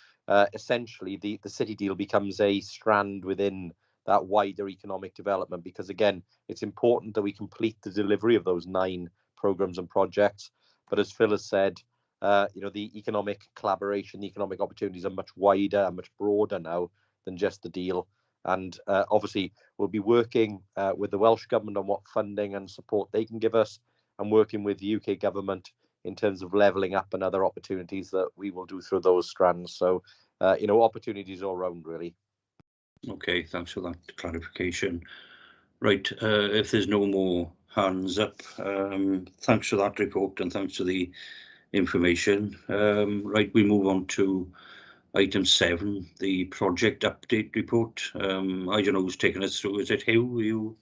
essentially, the city deal becomes a strand within that wider economic development, because again, it's important that we complete the delivery of those 9 programmes and projects. But as Phil has said, the economic collaboration, the economic opportunities are much wider and much broader now than just the deal. And obviously, we'll be working with the Welsh Government on what funding and support they can give us, and working with the UK Government in terms of levelling up and other opportunities that we will do through those strands. So, opportunities all round, really. Okay, thanks for that clarification. Right, if there's no more hands up, thanks for that report and thanks for the information. Right, we move on to item 7, the project update report. I don't know who's taken us through. Is it Hugh?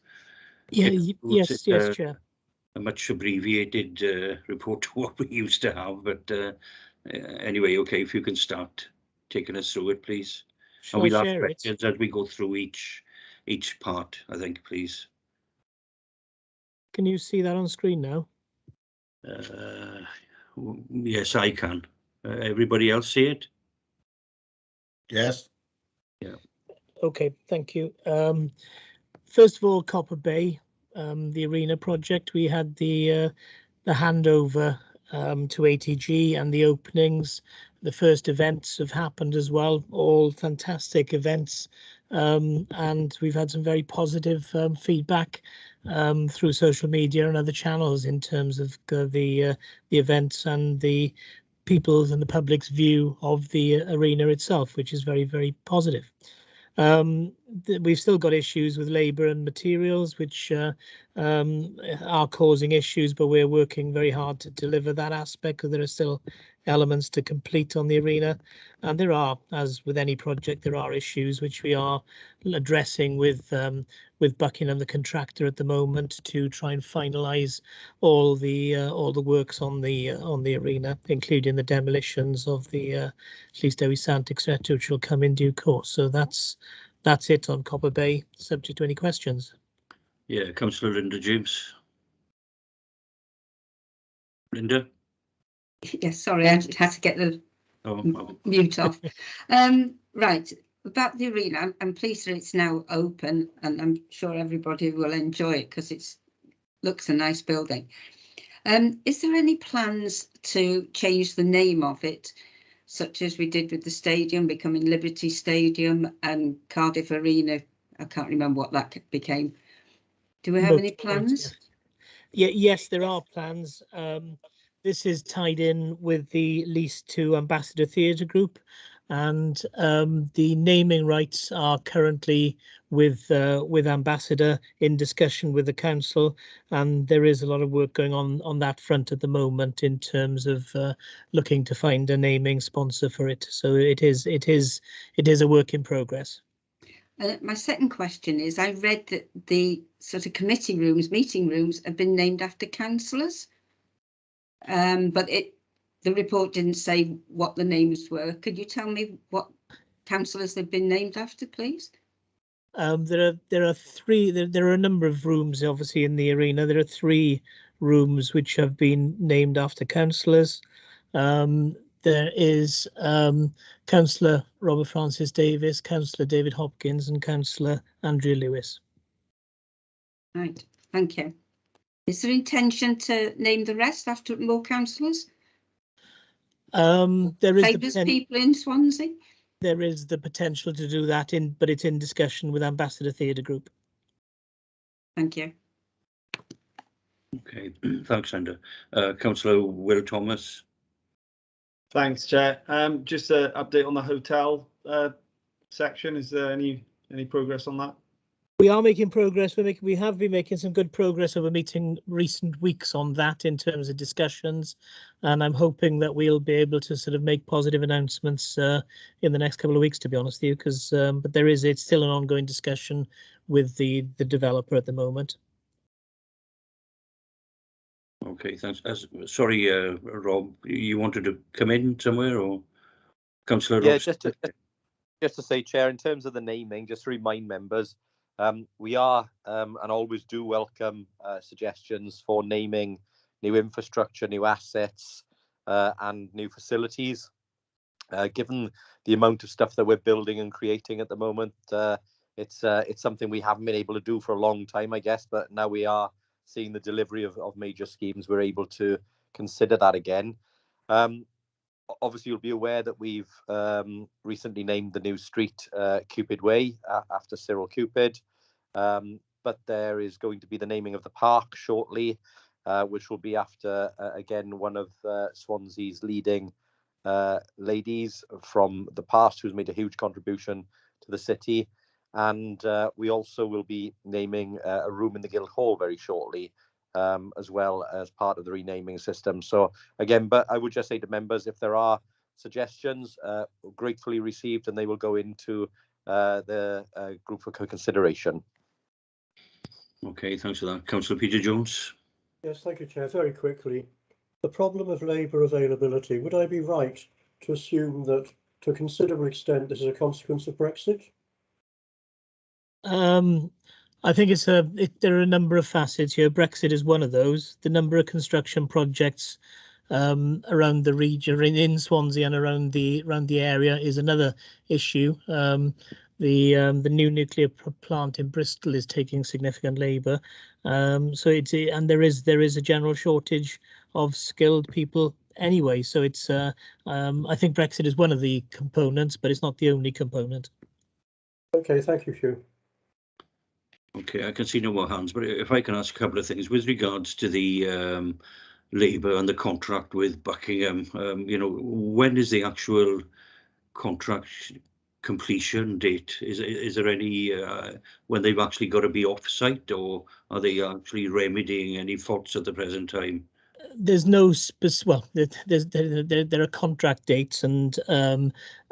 Yes, Chair. A much abbreviated report to what we used to have, but anyway, okay, if you can start taking us through it, please. Shall and we'll I have share questions as we go through each part, I think, please. Can you see that on screen now? Yes, I can. Everybody else see it? Yes. Yeah. Okay, thank you. First of all, Copper Bay, the arena project, we had the handover to ATG and the openings. The first events have happened as well, all fantastic events, and we've had some very positive feedback through social media and other channels in terms of the events and the people's and the public's view of the arena itself, which is very, very positive. We've still got issues with labour and materials, which are causing issues, but we're working very hard to deliver that aspect, because there are still elements to complete on the arena. And there are, as with any project, there are issues which we are addressing with Buckingham, the contractor, at the moment, to try and finalise all the works on the arena, including the demolitions of the Llys Dewi Sant, etc., which will come in due course. So that's it on Copper Bay, subject to any questions. Yeah, Councillor Linda James. Linda? Yes, sorry, I had to get the mute off. Right, about the arena, I'm pleased that it's now open, and I'm sure everybody will enjoy it because it looks a nice building. Is there any plans to change the name of it, such as we did with the stadium becoming Liberty Stadium and Cardiff Arena? I can't remember what that became. Do we have any plans? Yes, there are plans. This is tied in with the lease to Ambassador Theatre Group, and the naming rights are currently with Ambassador, in discussion with the council, and there is a lot of work going on that front at the moment in terms of looking to find a naming sponsor for it. So it is a work in progress. My second question is, I read that the sort of committee rooms, meeting rooms, have been named after councillors, but the report didn't say what the names were. Could you tell me what councillors they've been named after, please? There are three. There are a number of rooms, obviously, in the arena. There are 3 rooms which have been named after councillors. There is Councillor Robert Francis Davis, Councillor David Hopkins, and Councillor Andrea Lewis. Right, thank you. Is there intention to name the rest after more councillors? There is Favours people in Swansea? There is the potential to do that, but it's in discussion with Ambassador Theatre Group. Thank you. Okay, thanks, Linda. Councillor Will Thomas. Thanks, Chair. Just an update on the hotel section. Is there any progress on that? We are making progress. We have been making some good progress over recent weeks on that in terms of discussions, and I'm hoping that we'll be able to sort of make positive announcements in the next couple of weeks, to be honest with you, because but it's still an ongoing discussion with the developer at the moment. Okay, thanks. Sorry, Rob, you wanted to come in somewhere, or Councillor? Yeah, just to say, Chair, in terms of the naming, just to remind members, we are and always do welcome suggestions for naming new infrastructure, new assets, and new facilities. Given the amount of stuff that we're building and creating at the moment, it's something we haven't been able to do for a long time, I guess. But now we are seeing the delivery of major schemes, we're able to consider that again. Obviously, you'll be aware that we've recently named the new street Cupid Way after Cyril Cupid. But there is going to be the naming of the park shortly, which will be after, again, one of Swansea's leading ladies from the past who's made a huge contribution to the city. And we also will be naming a room in the Guildhall very shortly, as well as part of the renaming system. So again, but I would just say to members, if there are suggestions, gratefully received, and they will go into the group for consideration. Okay, thanks for that. Councillor Peter Jones. Yes, thank you, Chair. Very quickly, the problem of labour availability, would I be right to assume that to a considerable extent this is a consequence of Brexit? I think there are a number of facets here. Brexit is one of those. The number of construction projects around the region, in Swansea and around the area, is another issue. The new nuclear plant in Bristol is taking significant labour. So and there is a general shortage of skilled people anyway. So I think Brexit is one of the components, but it's not the only component. Okay, thank you, Hugh. Okay, I can see no more hands, but if I can ask a couple of things with regards to the labour and the contract with Buckingham, when is the actual contract completion date? Is there any when they've actually got to be off-site, or are they actually remedying any faults at the present time? There's no there are contract dates, and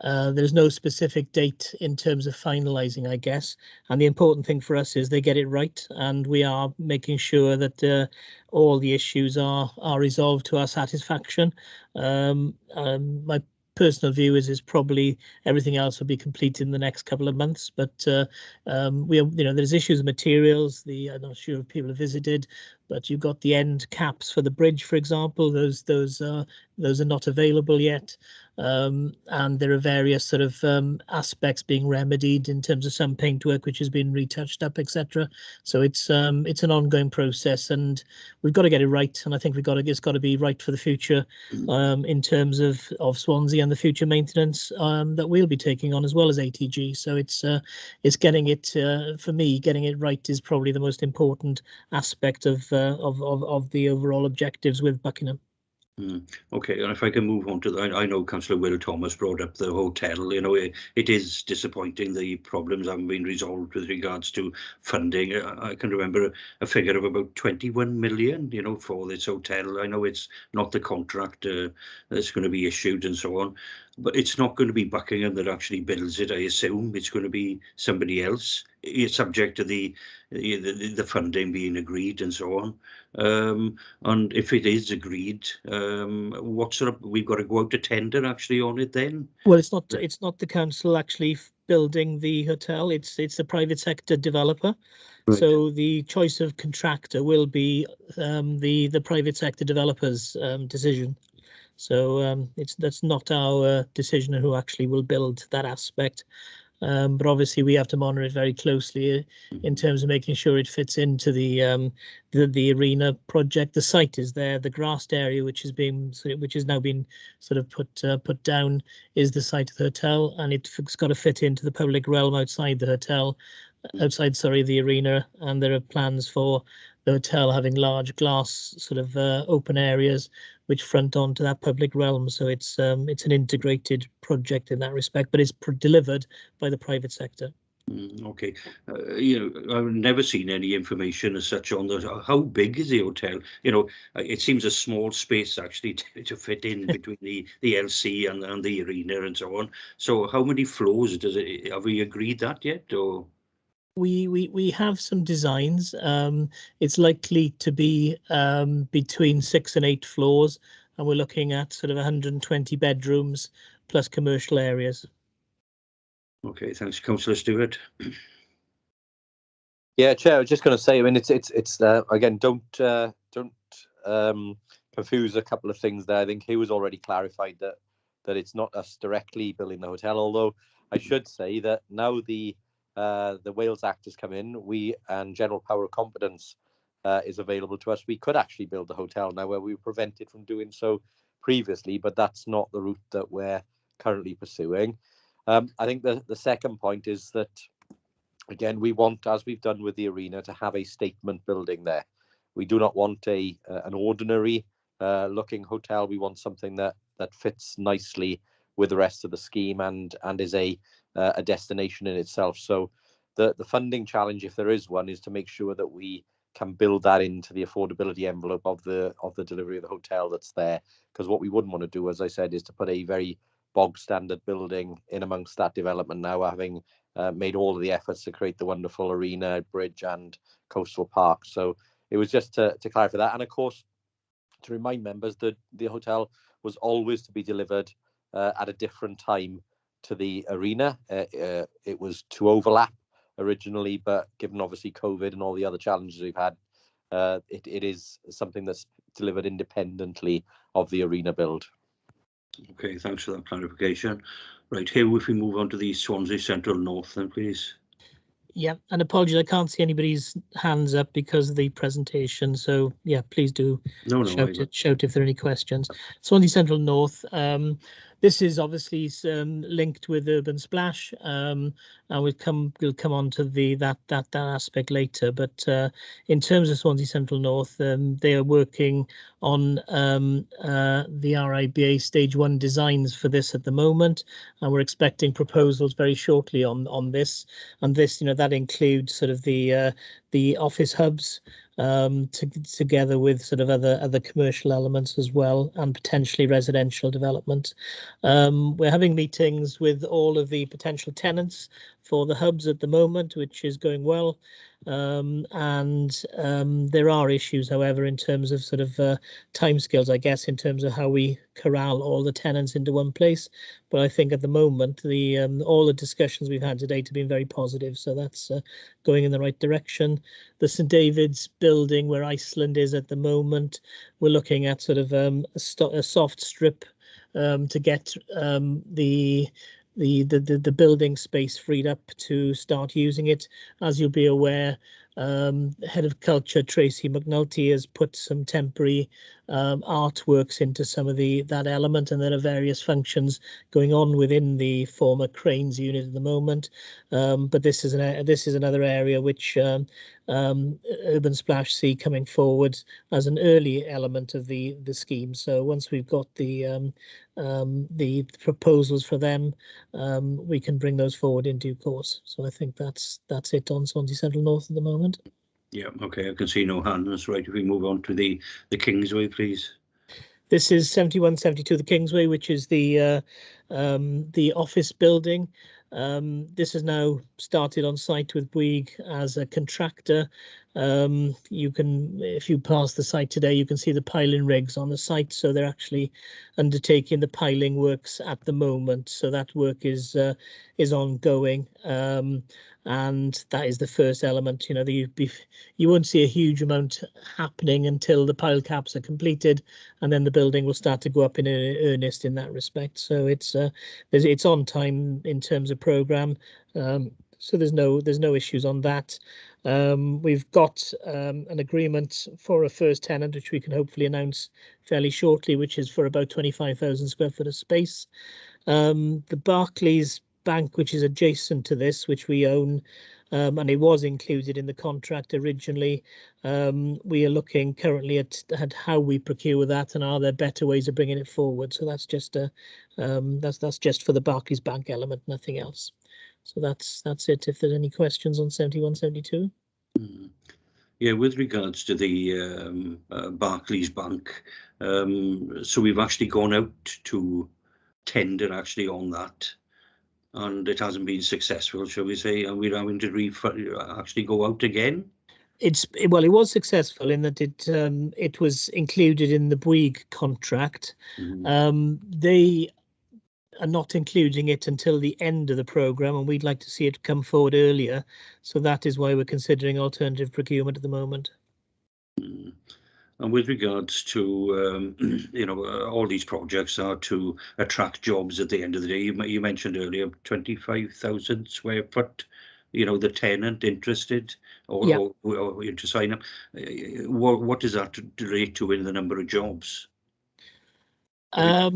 there's no specific date in terms of finalising, I guess. And the important thing for us is they get it right, and we are making sure that all the issues are resolved to our satisfaction. My personal view is probably everything else will be completed in the next couple of months, but there's issues of materials. I'm not sure if people have visited, but you've got the end caps for the bridge, for example. Those are not available yet, and there are various sort of aspects being remedied in terms of some paintwork which has been retouched up, etc. So it's an ongoing process, and we've got to get it right. And I think it's got to be right for the future, in terms of Swansea and the future maintenance that we'll be taking on, as well as ATG. So it's getting it for me. Getting it right is probably the most important aspect of the overall objectives with Buckingham. Okay, and if I can move on to that, I know Councillor Will Thomas brought up the hotel. It is disappointing the problems haven't been resolved with regards to funding. I can remember a figure of about 21 million, for this hotel. I know it's not the contract that's going to be issued and so on, but it's not going to be Buckingham that actually builds it. I assume it's going to be somebody else. It's subject to the funding being agreed and so on. And if it is agreed, what sort of, we've got to go out to tender actually on it then? Well, it's not the council actually building the hotel. It's the private sector developer. Right. So the choice of contractor will be the private sector developer's decision. So that's not our decision who actually will build that aspect. But obviously we have to monitor it very closely in terms of making sure it fits into the arena project. The site is there. The grassed area, which has now been sort of put down, is the site of the hotel, and it's got to fit into the public realm outside the hotel, the arena. And there are plans for the hotel having large glass sort of open areas which front onto that public realm. So it's an integrated project in that respect, but it's delivered by the private sector. Okay, I've never seen any information as such on that. How big is the hotel? It seems a small space actually to fit in between the LC and the arena and so on. So how many floors does it? Have we agreed that yet, or? We have some designs. It's likely to be between 6 and 8 floors, and we're looking at sort of 120 bedrooms plus commercial areas. Okay, thanks, Councillor Stewart. Yeah, Chair, I was just going to say, I mean, it's again, don't confuse a couple of things there. I think he was already clarified that it's not us directly building the hotel. Although I should say that now the Wales Act has come in, and general power of competence is available to us. We could actually build the hotel now, where we were prevented from doing so previously, but that's not the route that we're currently pursuing. I think the second point is that, again, we want, as we've done with the arena, to have a statement building there. We do not want an ordinary looking hotel. We want something that fits nicely with the rest of the scheme and is a destination in itself. So the funding challenge, if there is one, is to make sure that we can build that into the affordability envelope of the delivery of the hotel that's there. Because what we wouldn't want to do, as I said, is to put a very bog standard building in amongst that development now, having made all of the efforts to create the wonderful arena, bridge and coastal park. So it was just to clarify that. And of course, to remind members that the hotel was always to be delivered at a different time to the arena. It was to overlap originally, but given obviously COVID and all the other challenges we've had, it is something that's delivered independently of the arena build. Okay, thanks for that clarification. Right, here, if we move on to the Swansea Central North, then please. Yeah, and apologies, I can't see anybody's hands up because of the presentation. So yeah, please do shout if there are any questions. Swansea Central North. This is obviously linked with Urban Splash, and we'll come on to that aspect later. But in terms of Swansea Central North, they are working on the RIBA Stage 1 designs for this at the moment, and we're expecting proposals very shortly on this. And this, that includes sort of the office hubs, together with sort of other commercial elements as well, and potentially residential development. We're having meetings with all of the potential tenants for the hubs at the moment, which is going well. There are issues, however, in terms of sort of timescales, I guess, in terms of how we corral all the tenants into one place. But I think at the moment, all the discussions we've had today have been very positive, so that's going in the right direction. The St David's building, where Iceland is at the moment, we're looking at sort of a soft strip to get the building space freed up to start using it. As you'll be aware, Head of Culture Tracy McNulty has put some temporary artworks into some of that element, and there are various functions going on within the former Cranes unit at the moment. But this is another area which Urban Splash see coming forward as an early element of the scheme. So once we've got the proposals for them, we can bring those forward in due course. So I think that's it on Swansea Central North at the moment. Yeah, okay, I can see no hands. Right, if we move on to the Kingsway, please. This is 7172 the Kingsway, which is the office building. This has now started on site with Bouygues as a contractor. You can, if you pass the site today, you can see the piling rigs on the site. So they're actually undertaking the piling works at the moment. So that work is ongoing. And that is the first element. You won't see a huge amount happening until the pile caps are completed, and then the building will start to go up in earnest in that respect. So it's on time in terms of program. So there's no issues on that. We've got an agreement for a first tenant, which we can hopefully announce fairly shortly, which is for about 25,000 square foot of space. The Barclays Bank, which is adjacent to this, which we own, and it was included in the contract originally. We are looking currently at how we procure that, and are there better ways of bringing it forward. So that's just that's just for the Barclays Bank element, nothing else. So that's it. If there's any questions on 71, 72. Yeah, with regards to the Barclays Bank, so we've actually gone out to tender actually on that, and it hasn't been successful, shall we say, and we're having to actually go out again. Well, it was successful in that it was included in the Bouygues contract. They are not including it until the end of the programme, and we'd like to see it come forward earlier. So that is why we're considering alternative procurement at the moment. And with regards to, all these projects are to attract jobs at the end of the day. You mentioned earlier 25,000 square foot, the tenant interested or to sign up. What does that relate to in the number of jobs? I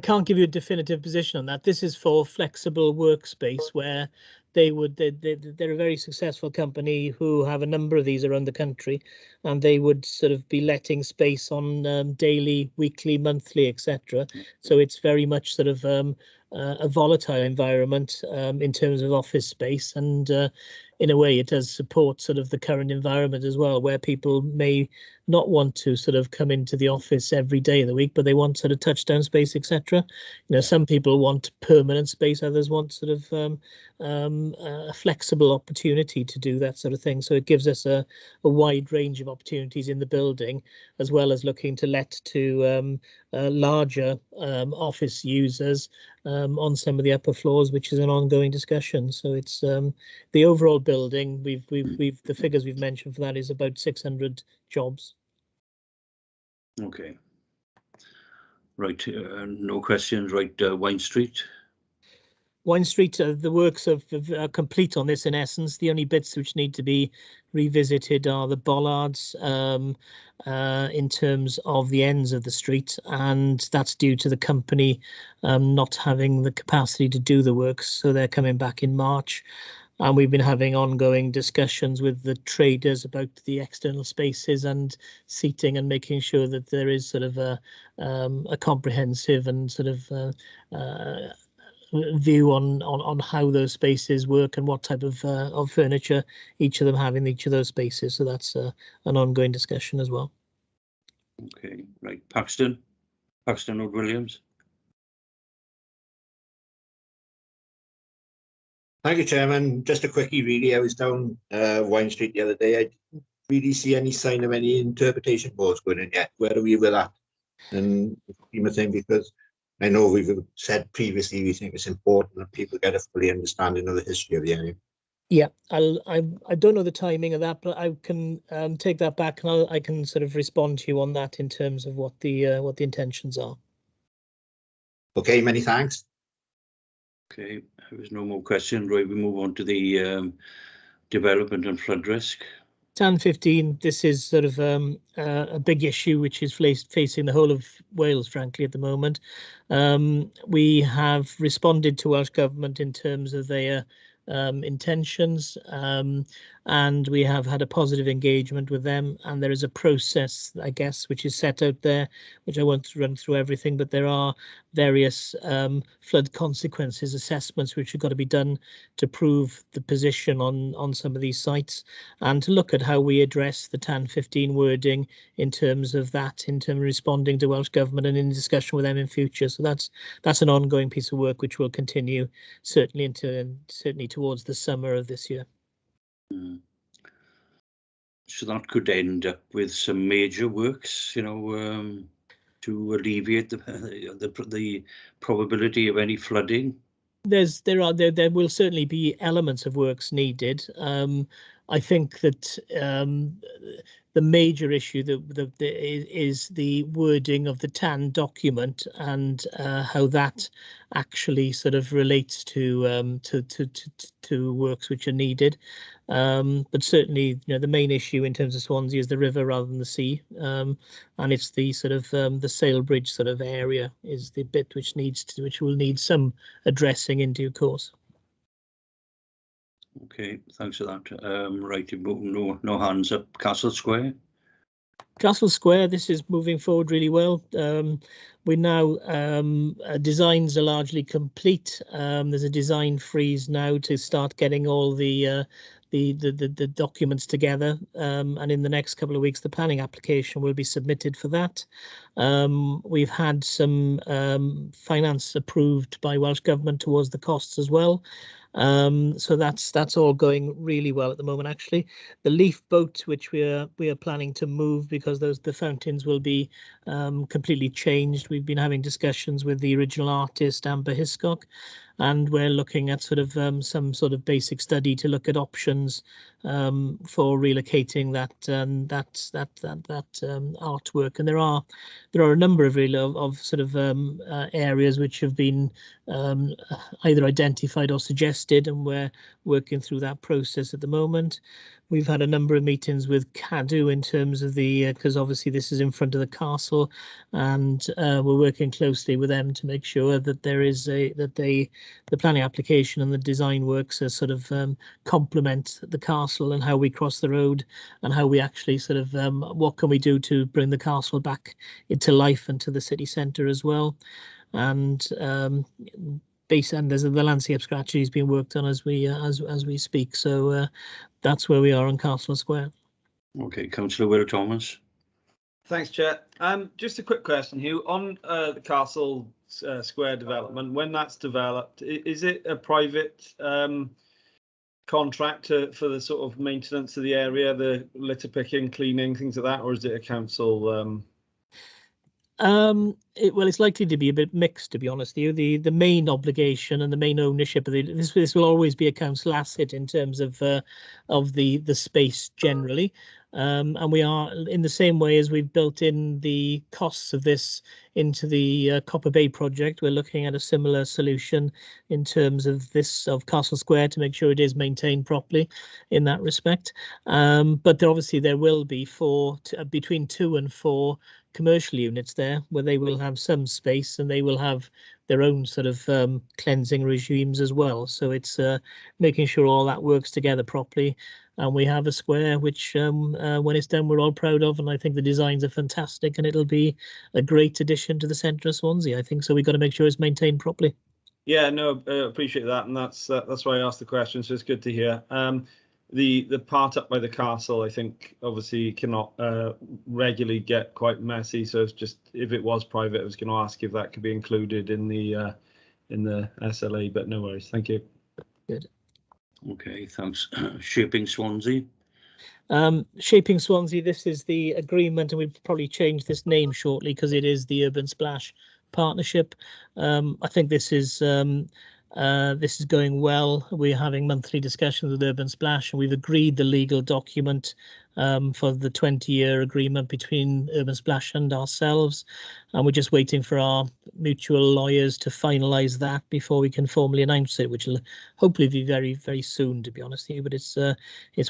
can't give you a definitive position on that. This is for flexible workspace, where they're a very successful company who have a number of these around the country, and they would sort of be letting space on daily, weekly, monthly, etc. So it's very much sort of a volatile environment in terms of office space, and in a way it does support sort of the current environment as well, where people may not want to sort of come into the office every day of the week, but they want sort of touchdown space, etc. Some people want permanent space, others want sort of a flexible opportunity to do that sort of thing. So it gives us a wide range of opportunities in the building, as well as looking to let to larger office users on some of the upper floors, which is an ongoing discussion. So it's the overall building. The figures we've mentioned for that is about 600 jobs. Okay. Right. No questions. Right. Wine Street. Wine Street, the works are complete on this in essence. The only bits which need to be revisited are the bollards in terms of the ends of the street, and that's due to the company not having the capacity to do the works. So they're coming back in March. And we've been having ongoing discussions with the traders about the external spaces and seating, and making sure that there is sort of a comprehensive and sort of view on how those spaces work and what type of furniture each of them have in each of those spaces. So that's an ongoing discussion as well. Okay, right. Paxton Road Williams. Thank you, Chairman. Just a quickie, really. I was down Wine Street the other day. I didn't really see any sign of any interpretation boards going in yet. Where are we with that? And you must think, because I know we've said previously we think it's important that people get a fully understanding of the history of the area. Yeah, I don't know the timing of that, but I can take that back, and I can sort of respond to you on that in terms of what the intentions are. Okay, many thanks. Okay, there's no more questions. Right, we move on to the development and flood risk. TAN 15, this is sort of a big issue which is facing the whole of Wales, frankly, at the moment. We have responded to Welsh Government in terms of their intentions, and we have had a positive engagement with them, and there is a process, I guess, which is set out there, which I won't run through everything, but there are various flood consequences assessments which have got to be done to prove the position on some of these sites, and to look at how we address the TAN 15 wording in terms of that, in terms of responding to Welsh Government and in discussion with them in future. So that's an ongoing piece of work which will continue certainly towards the summer of this year. So that could end up with some major works, to alleviate the probability of any flooding. There will certainly be elements of works needed. I think that the major issue that is the wording of the TAN document, and how that actually sort of relates to works which are needed. But certainly, the main issue in terms of Swansea is the river rather than the sea, and it's the sort of the sail bridge sort of area is the bit which will need some addressing in due course. Okay, thanks for that. Right, no hands up. Castle Square. Castle Square, this is moving forward really well. We now designs are largely complete. There's a design freeze now to start getting all the documents together, and in the next couple of weeks the planning application will be submitted for that. We've had some finance approved by Welsh Government towards the costs as well. So that's all going really well at the moment. Actually, the Leaf boat, which we are planning to move because the fountains will be completely changed. We've been having discussions with the original artist Amber Hiscock, and we're looking at sort of some sort of basic study to look at options for relocating that artwork. And there are a number of sort of areas which have been either identified or suggested, and we're working through that process at the moment. We've had a number of meetings with Cadw in terms of because obviously this is in front of the castle, and we're working closely with them to make sure that there is the planning application and the design works as sort of complement the castle and how we cross the road and how we actually sort of what can we do to bring the castle back into life and to the city centre as well. And there's the landscape strategy is being worked on as we speak. So that's where we are on Castle Square. Okay, Councillor Will Thomas. Thanks, Chair. Just a quick question, Hugh, on the Castle Square development. When that's developed, is it a private contract for the sort of maintenance of the area, the litter picking, cleaning, things like that, or is it a council? It's likely to be a bit mixed, to be honest with you. The main obligation and the main ownership of this will always be a council asset in terms of the space generally. And we are, in the same way as we've built in the costs of this into the Copper Bay project, we're looking at a similar solution in terms of Castle Square to make sure it is maintained properly in that respect. But obviously there will be between 2 and 4 commercial units there where they will have some space and they will have their own sort of cleansing regimes as well. So it's making sure all that works together properly. And we have a square which, when it's done, we're all proud of. And I think the designs are fantastic and it'll be a great addition to the centre of Swansea, I think. So we've got to make sure it's maintained properly. Yeah, no, appreciate that. And that's why I asked the question. So it's good to hear. The part up by the castle, I think, obviously cannot regularly get quite messy. So it's just, if it was private, I was going to ask if that could be included in the SLA, but no worries. Thank you. Good. Okay, thanks. Shaping Swansea. Shaping Swansea, this is the agreement, and we've probably changed this name shortly because it is the Urban Splash Partnership. I think this is going well. We're having monthly discussions with Urban Splash, and we've agreed the legal document for the 20-year agreement between Urban Splash and ourselves. And we're just waiting for our mutual lawyers to finalise that before we can formally announce it, which will hopefully be very, very soon, to be honest with you. But it's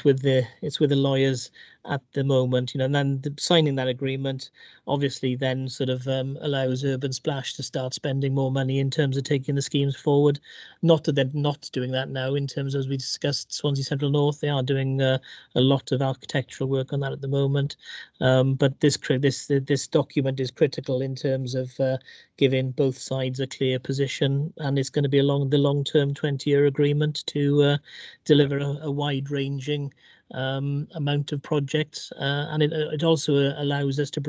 with the lawyers at the moment, and then signing that agreement obviously then sort of allows Urban Splash to start spending more money in terms of taking the schemes forward. Not that they're not doing that now in terms of, as we discussed, Swansea Central North, they are doing a lot of architectural work on that at the moment. But this document is critical in terms of giving both sides a clear position, and it's going to be the long-term 20-year agreement to deliver a wide-ranging amount of projects, and it also allows us to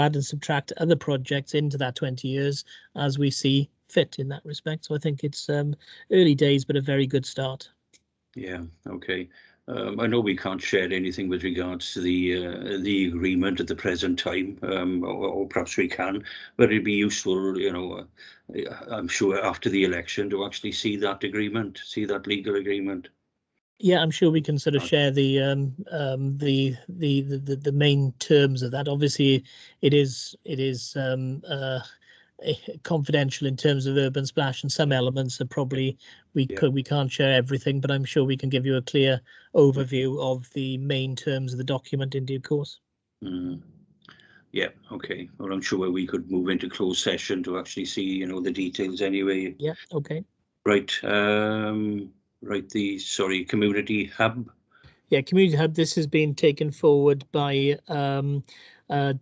add and subtract other projects into that 20 years as we see fit in that respect. So I think it's early days, but a very good start. Yeah, okay. I know we can't share anything with regards to the agreement at the present time, or perhaps we can, but it'd be useful, I'm sure after the election to actually see that agreement, see that legal agreement. Yeah, I'm sure we can sort of share the main terms of that. Obviously, it is confidential in terms of Urban Splash, and some elements are probably we can't share everything, but I'm sure we can give you a clear overview of the main terms of the document in due course. Yeah, okay. Well, I'm sure we could move into closed session to actually see, the details anyway. Yeah, okay. Right. Right, community hub. Yeah, community hub. This has been taken forward by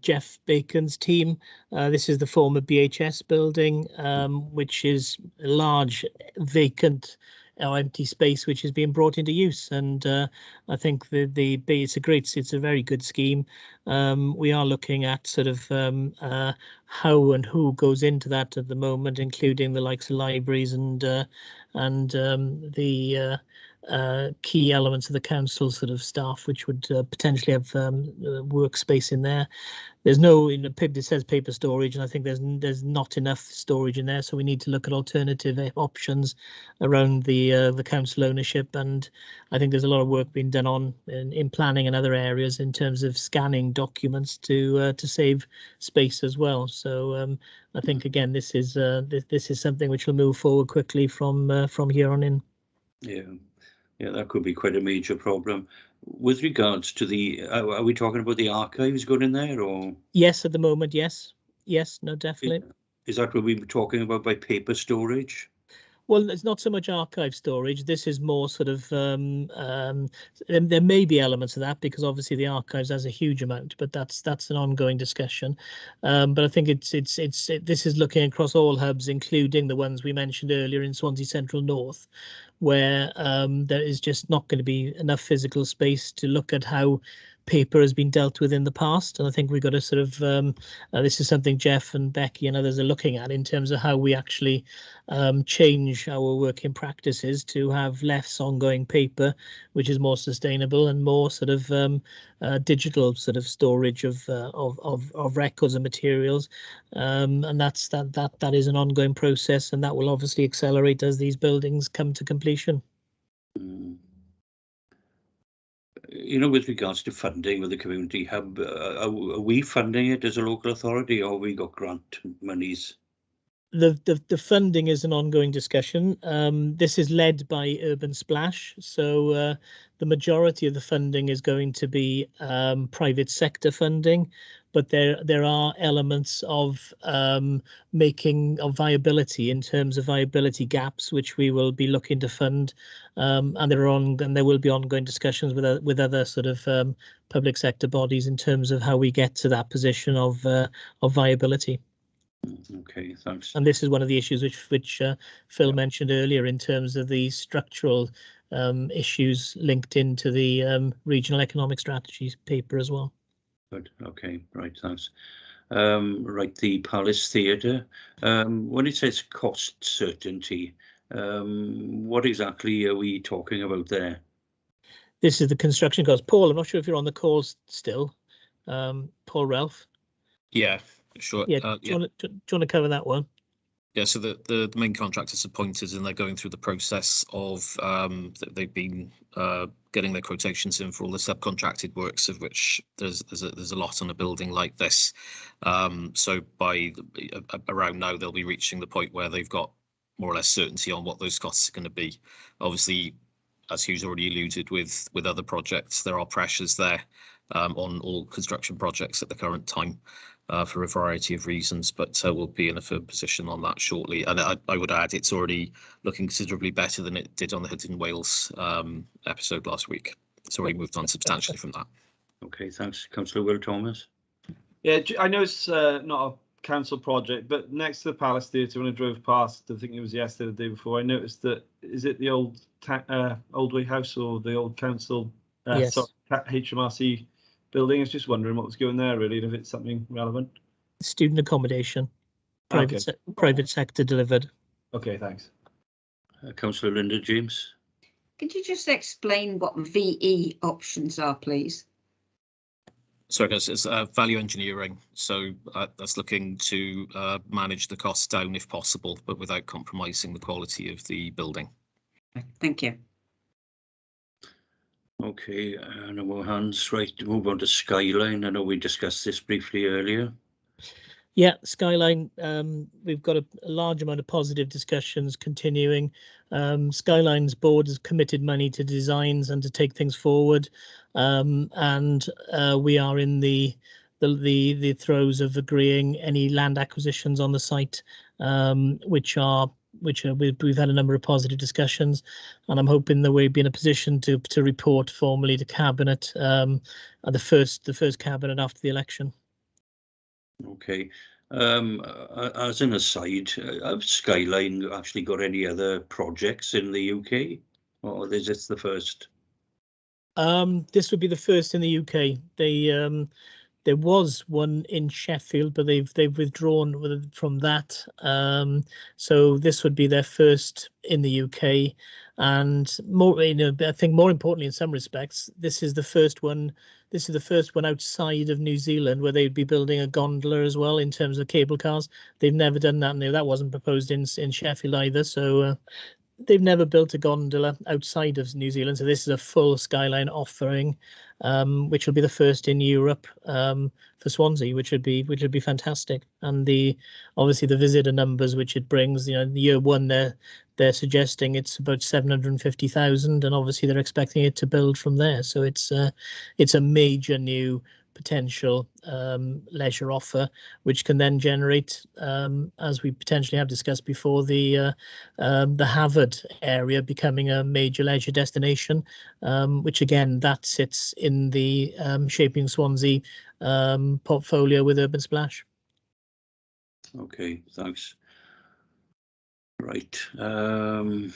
Jeff Bacon's team. This is the former BHS building, which is a large vacant or empty space which is being brought into use. And I think it's a very good scheme. We are looking at sort of how and who goes into that at the moment, including the likes of libraries and the key elements of the council sort of staff, which would potentially have workspace in there. There's no, it says paper storage, and I think there's not enough storage in there, so we need to look at alternative options around the council ownership. And I think there's a lot of work being done on in planning and other areas in terms of scanning documents to save space as well. So I think again this is something which will move forward quickly from here on in. Yeah, that could be quite a major problem. With regards to are we talking about the archives going in there, or? Yes, at the moment, yes. Yes, no, definitely. Is that what we were talking about by paper storage? Well, it's not so much archive storage. This is more sort of there may be elements of that, because obviously the archives has a huge amount, but that's an ongoing discussion. But I think this is looking across all hubs, including the ones we mentioned earlier in Swansea Central North, where there is just not going to be enough physical space to look at how paper has been dealt with in the past. And I think we've got to sort of this is something Jeff and Becky and others are looking at in terms of how we actually change our working practices to have less ongoing paper, which is more sustainable, and more sort of digital sort of storage of records and materials. And that is an ongoing process, and that will obviously accelerate as these buildings come to completion. With regards to funding with the community hub, are we funding it as a local authority, or have we got grant monies? The funding is an ongoing discussion. This is led by Urban Splash, so the majority of the funding is going to be private sector funding, but there are elements of making of viability in terms of viability gaps, which we will be looking to fund, and there will be ongoing discussions with other sort of public sector bodies in terms of how we get to that position of viability. Okay, thanks. And this is one of the issues which Phil mentioned earlier in terms of the structural issues linked into the regional economic strategies paper as well. Good. Okay. Right. Thanks. Right. The Palace Theatre. When it says cost certainty, what exactly are we talking about there? This is the construction cost. Paul, I'm not sure if you're on the call still. Paul Ralph. Yeah. Sure. Yeah. Do you want to cover that one? Yeah. So the main contractor's appointed, and they're going through the process of they've been getting their quotations in for all the subcontracted works, of which there's a lot on a building like this. So by around now, they'll be reaching the point where they've got more or less certainty on what those costs are going to be. Obviously, as Hugh's already alluded with other projects, there are pressures there on all construction projects at the current time. For a variety of reasons, but we'll be in a firm position on that shortly. And I would add, it's already looking considerably better than it did on the Hidden Wales episode last week. It's already moved on substantially from that. Okay, thanks. Councillor Will Thomas. Yeah, I know it's not a council project, but next to the Palace Theatre, when I drove past, I think it was yesterday or the day before, I noticed that, is it the old Oldway House or the old council Yes. HMRC building? I was just wondering what was going there, really, and if it's something relevant. Student accommodation, private sector delivered. Okay, thanks. Councillor Linda James. Could you just explain what VE options are, please? Sorry, guys, it's value engineering. So that's looking to manage the costs down if possible, but without compromising the quality of the building. Thank you. Okay, no more hands. Right, to move on to Skyline. I know we discussed this briefly earlier. Yeah, Skyline, we've got a large amount of positive discussions continuing. Skyline's board has committed money to designs and to take things forward. And we are in the throes of agreeing any land acquisitions on the site, which are we've had a number of positive discussions, and I'm hoping that we'll be in a position to report formally to Cabinet at the first Cabinet after the election. Okay. As an aside, have Skyline actually got any other projects in the UK, or is this the first? This would be the first in the UK. There was one in Sheffield, but they've withdrawn from that. So this would be their first in the UK, and more, I think more importantly in some respects, this is the first one. This is the first one outside of New Zealand where they'd be building a gondola as well in terms of cable cars. They've never done that, and that wasn't proposed in Sheffield either. So they've never built a gondola outside of New Zealand. So this is a full Skyline offering, which will be the first in Europe for Swansea, which would be fantastic. And obviously the visitor numbers which it brings, the year one they're suggesting it's about 750,000, and obviously they're expecting it to build from there. So it's a major new potential leisure offer, which can then generate, as we potentially have discussed before, the Havard area becoming a major leisure destination, which again that sits in the Shaping Swansea portfolio with Urban Splash. Okay, thanks. Right. Well,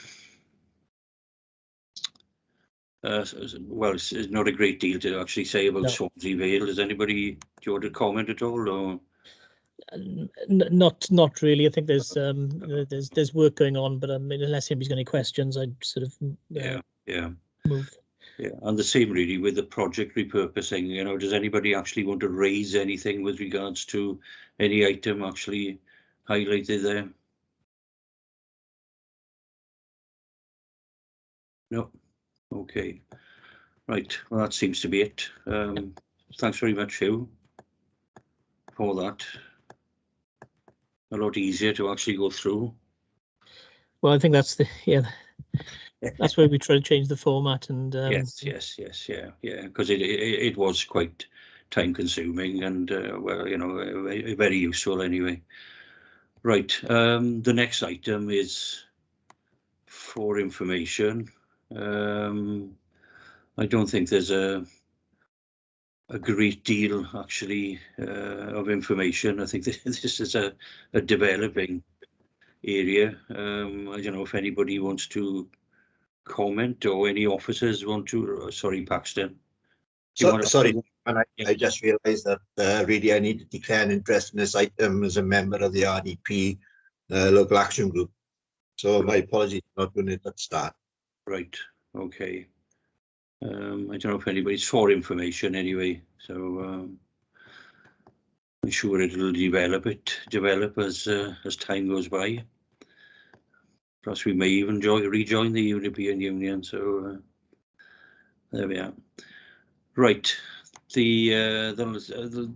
it's not a great deal to actually say about Swansea Vale. Does anybody, do you want to comment at all, or? Not really. I think there's work going on, but unless anybody's got any questions, I'd sort of move. Yeah, and the same really with the project repurposing. Does anybody actually want to raise anything with regards to any item actually highlighted there? No. Okay. Right. Well, that seems to be it. Thanks very much, Hugh, for that. A lot easier to actually go through. Well, I think that's that's why we try to change the format. And yes, because it was quite time consuming and well, very useful anyway. Right. The next item is for information. I don't think there's a great deal actually of information. I think this is a developing area. I don't know if anybody wants to comment, or any officers want to. Sorry, Paxton. Sorry, I just realised that really I need to declare an interest in this item as a member of the RDP local action group. So my apologies for not doing it at the start. Right. Okay. I don't know if anybody's for information anyway, so I'm sure it'll develop as time goes by. Perhaps we may even rejoin the European Union. So there we are. Right. The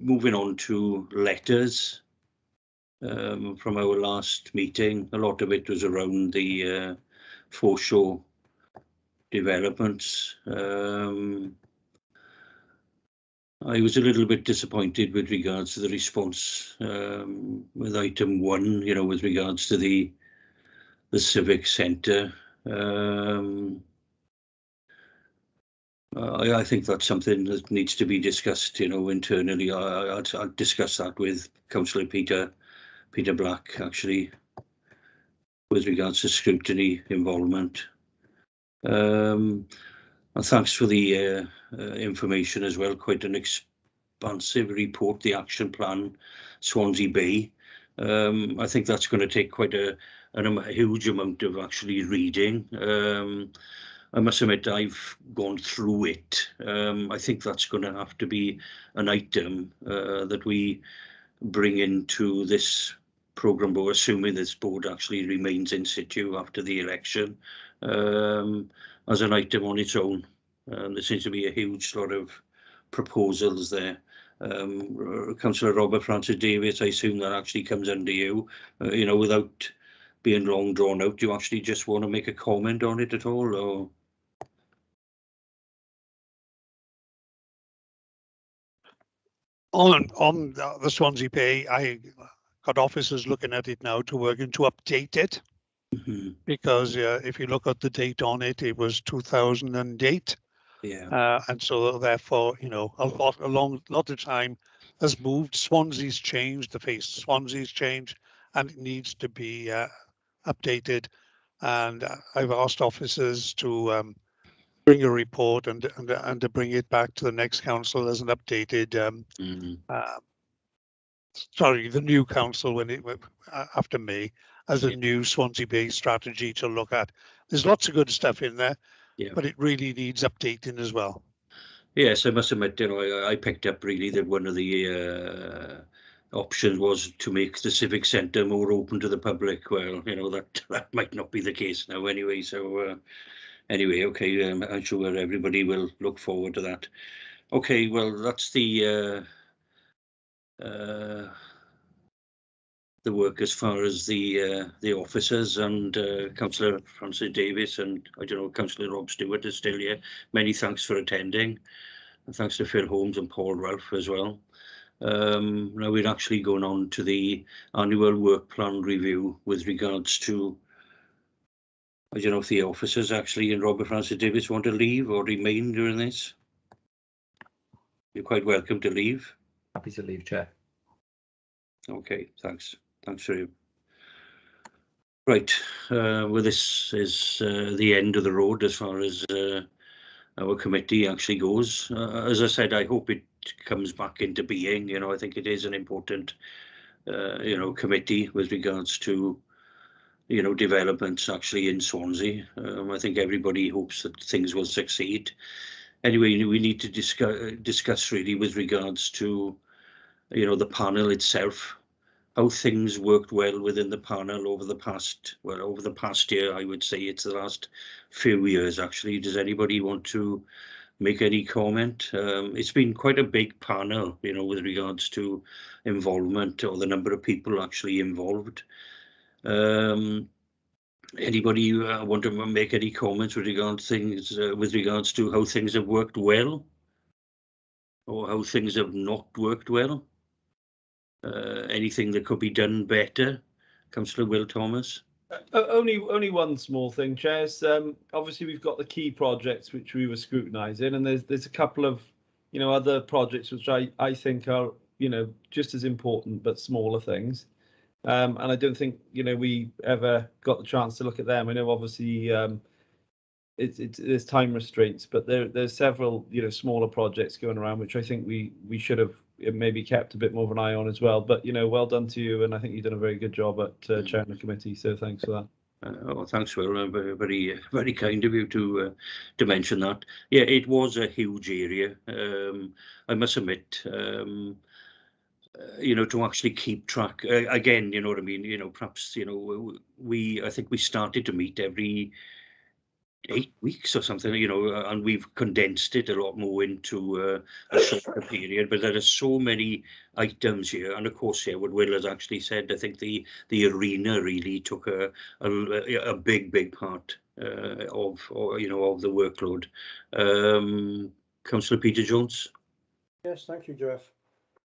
moving on to letters from our last meeting. A lot of it was around the foreshore developments. I was a little bit disappointed with regards to the response with item 1, with regards to the civic centre. I think that's something that needs to be discussed, internally. I'll discuss that with Councillor Peter Black, actually, with regards to scrutiny involvement. And thanks for the information as well. Quite an expansive report, the action plan, Swansea Bay. I think that's going to take quite a huge amount of actually reading. I must admit, I've gone through it. I think that's going to have to be an item that we bring into this programme board, assuming this board actually remains in situ after the election, as an item on its own. There seems to be a huge lot of proposals there. Councillor Robert Francis Davies, I assume that actually comes under you, without being long drawn out. Do you actually just want to make a comment on it at all, or? On the Swansea Bay, I got officers looking at it now to working to update it. Because if you look at the date on it, it was 2008. Yeah. And so therefore, you know, a lot of time has moved. Swansea's changed, the face of Swansea's changed, and it needs to be updated. And I've asked officers to bring a report and to bring it back to the next council as an updated. Sorry, the new council when it after May as a new Swansea-based strategy to look at. There's lots of good stuff in there, but it really needs updating as well. Yes, I must admit, you know, I picked up really that one of the options was to make the civic centre more open to the public. Well, you know, that might not be the case now anyway. So anyway, okay, I'm sure everybody will look forward to that. Okay, well, that's the work as far as the officers, and Councillor Francis Davis and I don't know, Councillor Rob Stewart is still here. Many thanks for attending. And thanks to Phil Holmes and Paul Ralph as well. Now we're actually going on to the annual work plan review with regards to, I don't know if the officers actually and Robert Francis Davis want to leave or remain during this. You're quite welcome to leave. Happy to leave, Chair. Okay, thanks. Thanks for you. Right, well, this is the end of the road as far as our committee actually goes. As I said, I hope it comes back into being. You know, I think it is an important, you know, committee with regards to, you know, developments actually in Swansea. I think everybody hopes that things will succeed. Anyway, we need to discuss really with regards to, you know, the panel itself, how things worked well within the panel over the past year. I would say it's the last few years actually. Does anybody want to make any comment? It's been quite a big panel, you know, with regards to involvement or the number of people actually involved. Anybody want to make any comments with regards to how things have worked well or how things have not worked well? Anything that could be done better? Councillor Will Thomas. Only one small thing, Chairs. Obviously, we've got the key projects which we were scrutinising, and there's a couple of, you know, other projects which I think are, you know, just as important but smaller things. And I don't think, you know, we ever got the chance to look at them. I know obviously there's time restraints, but there's several, you know, smaller projects going around which I think we should have maybe kept a bit more of an eye on as well. But, you know, well done to you, and I think you've done a very good job at chairing the committee, so thanks for that. Oh, thanks, Will. Very, very kind of you to mention that. Yeah, it was a huge area. I must admit, you know, to actually keep track again, you know what I mean. You know, perhaps, you know, I think we started to meet every 8 weeks or something, you know, and we've condensed it a lot more into a shorter period. But there are so many items here, and of course, yeah, what Will has actually said, I think the arena really took a big part of the workload. Councillor Peter Jones. Yes, thank you, Jeff.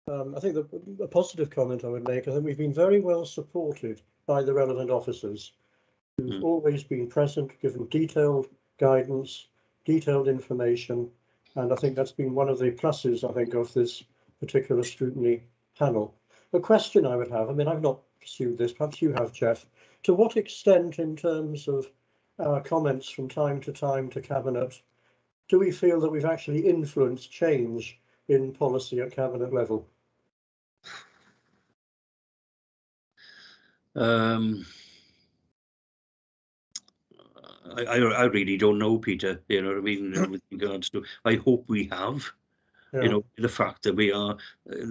I think a positive comment I would make, I think we've been very well supported by the relevant officers who've always been present, given detailed guidance, detailed information, and I think that's been one of the pluses, I think, of this particular scrutiny panel. The question I would have, I mean, I've not pursued this, perhaps you have, Jeff, to what extent in terms of our comments from time to Cabinet, do we feel that we've actually influenced change in policy at Cabinet level? I really don't know, Peter. You know what I mean? With regards to, I hope we have. Yeah. You know, the fact that we are,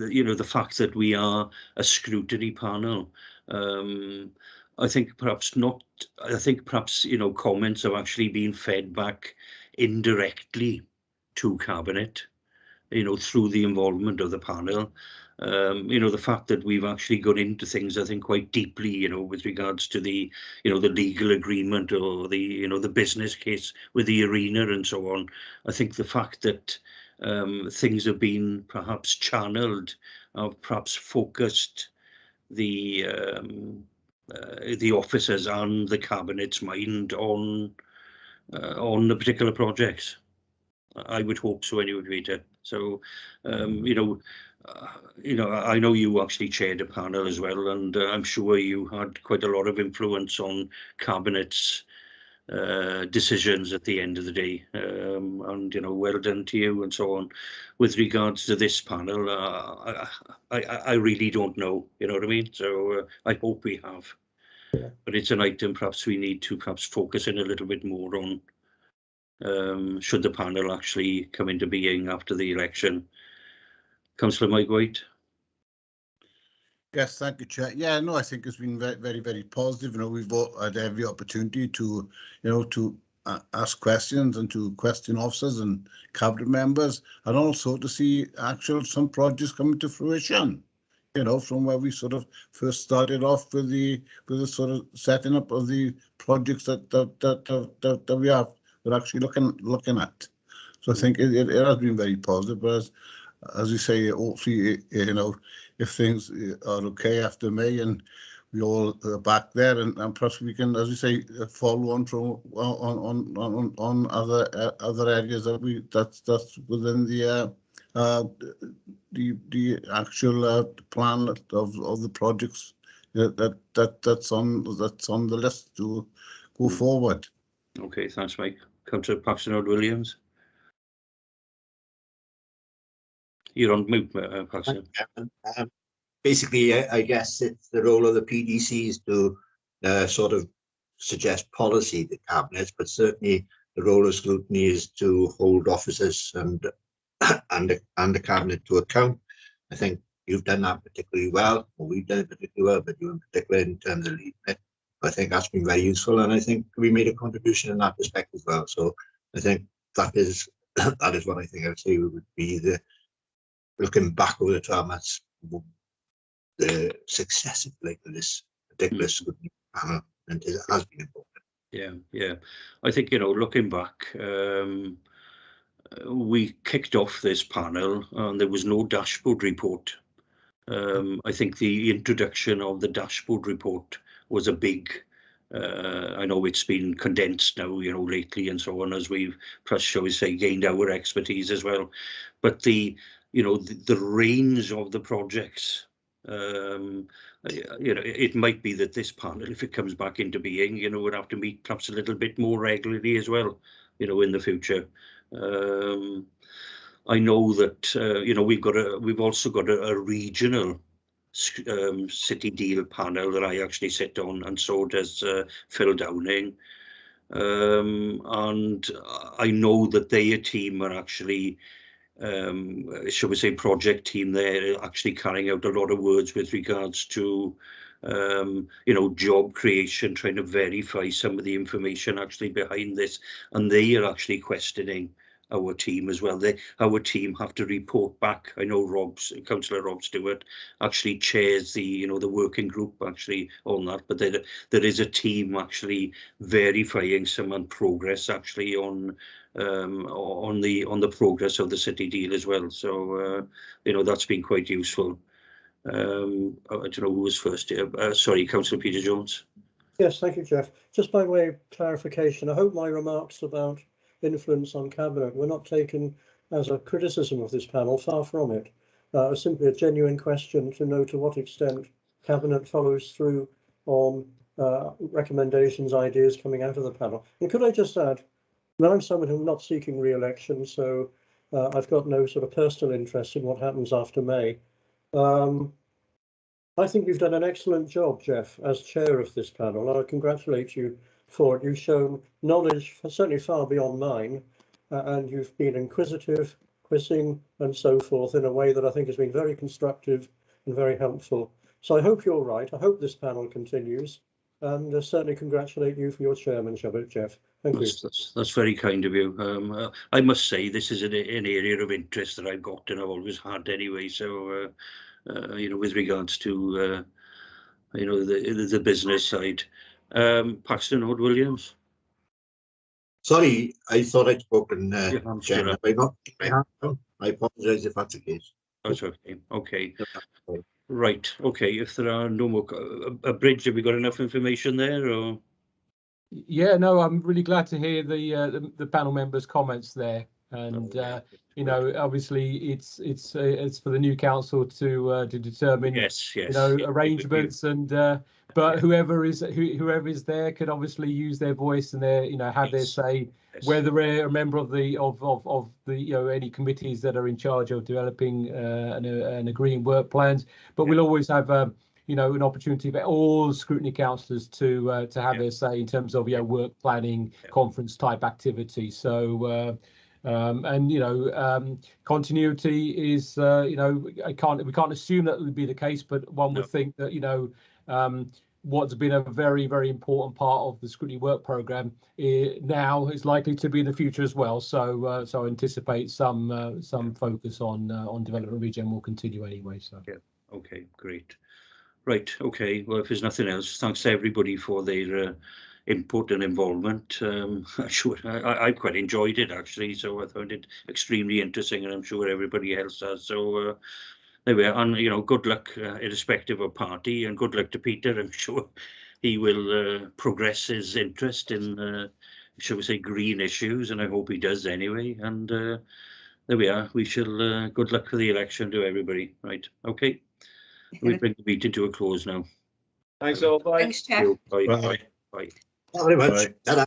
you know, the fact that we are a scrutiny panel. I think perhaps not. I think perhaps, you know, comments have actually been fed back indirectly to Cabinet, you know, through the involvement of the panel. You know, the fact that we've actually gone into things, I think, quite deeply, you know, with regards to the, you know, the legal agreement or the, you know, the business case with the arena and so on. I think the fact that things have been perhaps channeled, perhaps focused the officers and the cabinet's mind on the particular projects. I would hope so anyway, Peter. So, you know, I know you actually chaired a panel as well, and I'm sure you had quite a lot of influence on cabinet's decisions at the end of the day. And, you know, well done to you and so on. With regards to this panel, I really don't know, you know what I mean? So I hope we have. Yeah. But it's an item perhaps we need to perhaps focus in a little bit more on. Should the panel actually come into being after the election. Councillor Mike White. Yes, thank you, Chair. Yeah, no, I think it's been very, very, very positive. You know, we've had every opportunity to, you know, to ask questions and to question officers and cabinet members, and also to see some projects coming to fruition. You know, from where we sort of first started off with the sort of setting up of the projects that we're actually looking at. So I think it has been very positive. But as you say, hopefully, you know, if things are okay after May and we all are back there, and perhaps we can, as you say, follow on from on other areas that's within the actual plan of the projects that's on the list to go forward. Okay, thanks, Mike. Councillor Paxton Williams. You're on mute, Paxton. Basically, I guess it's the role of the PDCs to sort of suggest policy to cabinets, but certainly the role of scrutiny is to hold officers and the cabinet to account. I think you've done that particularly well, or we've done it particularly well, but you in particular in terms of leading it. I think that's been very useful, and I think we made a contribution in that respect as well. So I think that is what I think I would say would be the, looking back over the 12 months, the success of this particular scrutiny panel, and it has been important. Yeah. I think, you know, looking back, we kicked off this panel and there was no dashboard report. I think the introduction of the dashboard report was a big, I know it's been condensed now, you know, lately and so on, as we've, perhaps, shall we say, gained our expertise as well. But the range of the projects, you know, it might be that this panel, if it comes back into being, you know, would have to meet perhaps a little bit more regularly as well, you know, in the future. I know that, you know, we've also got a regional city deal panel that I actually sit on, and so does Phil Downing. And I know that their team are actually, shall we say, project team there, actually carrying out a lot of words with regards to, you know, job creation, trying to verify some of the information actually behind this, and they are actually questioning our team as well. Our team have to report back. I know Councillor Rob Stewart actually chairs the, you know, the working group actually on that, but there is a team actually verifying some progress actually on the progress of the city deal as well. So you know, that's been quite useful. I don't know who was first here. Sorry, Councillor Peter Jones. Yes, thank you, Jeff. Just by way of clarification, I hope my remarks about influence on cabinet were not taken as a criticism of this panel, far from it. Simply a genuine question to know to what extent cabinet follows through on recommendations, ideas coming out of the panel. And could I just add, well, I'm someone who's not seeking re-election, so I've got no sort of personal interest in what happens after May. I think you've done an excellent job, Jeff, as chair of this panel, and I congratulate you for it. You've shown knowledge certainly far beyond mine, and you've been inquisitive, quizzing, and so forth in a way that I think has been very constructive and very helpful. So I hope you're right. I hope this panel continues, and certainly congratulate you for your chairmanship, Jeff. Thank you. That's very kind of you. I must say this is an area of interest that I've got and I've always had anyway. So, you know, with regards to, you know, the business side. Paxton Williams. Sorry, I thought I'd spoken. Sure. I apologise if that's the case. That's okay. Okay. Right. Okay. If there are no more, a bridge. Have we got enough information there? Or Yeah, no, I'm really glad to hear the panel members' comments there, and you know, obviously it's for the new council to determine, yes, you know, arrangements, and but whoever is there could obviously use their voice and their, you know, have their say, whether they're a member of the you know, any committees that are in charge of developing and agreeing work plans, but we'll always have you know, an opportunity for all scrutiny councillors to have their say in terms of, you know, work planning, conference type activity. So and you know, continuity is you know, we can't assume that would be the case, but one would think that, you know, what's been a very, very important part of the scrutiny work programme now is likely to be in the future as well. So so I anticipate some focus on development regen will continue anyway. So yeah, okay, great. Right, okay, well, if there's nothing else, thanks to everybody for their input and involvement. I quite enjoyed it, actually, so I found it extremely interesting, and I'm sure everybody else has. So there we are, and, you know, good luck, irrespective of party, and good luck to Peter. I'm sure he will progress his interest in, shall we say, green issues, and I hope he does anyway. And there we are, we shall, good luck for the election to everybody. Right, okay. We bring the meeting to a close now. Thanks all. Bye. Thanks, Jeff. Bye. Bye. Bye. Thank you very much. Bye. Ta-ra.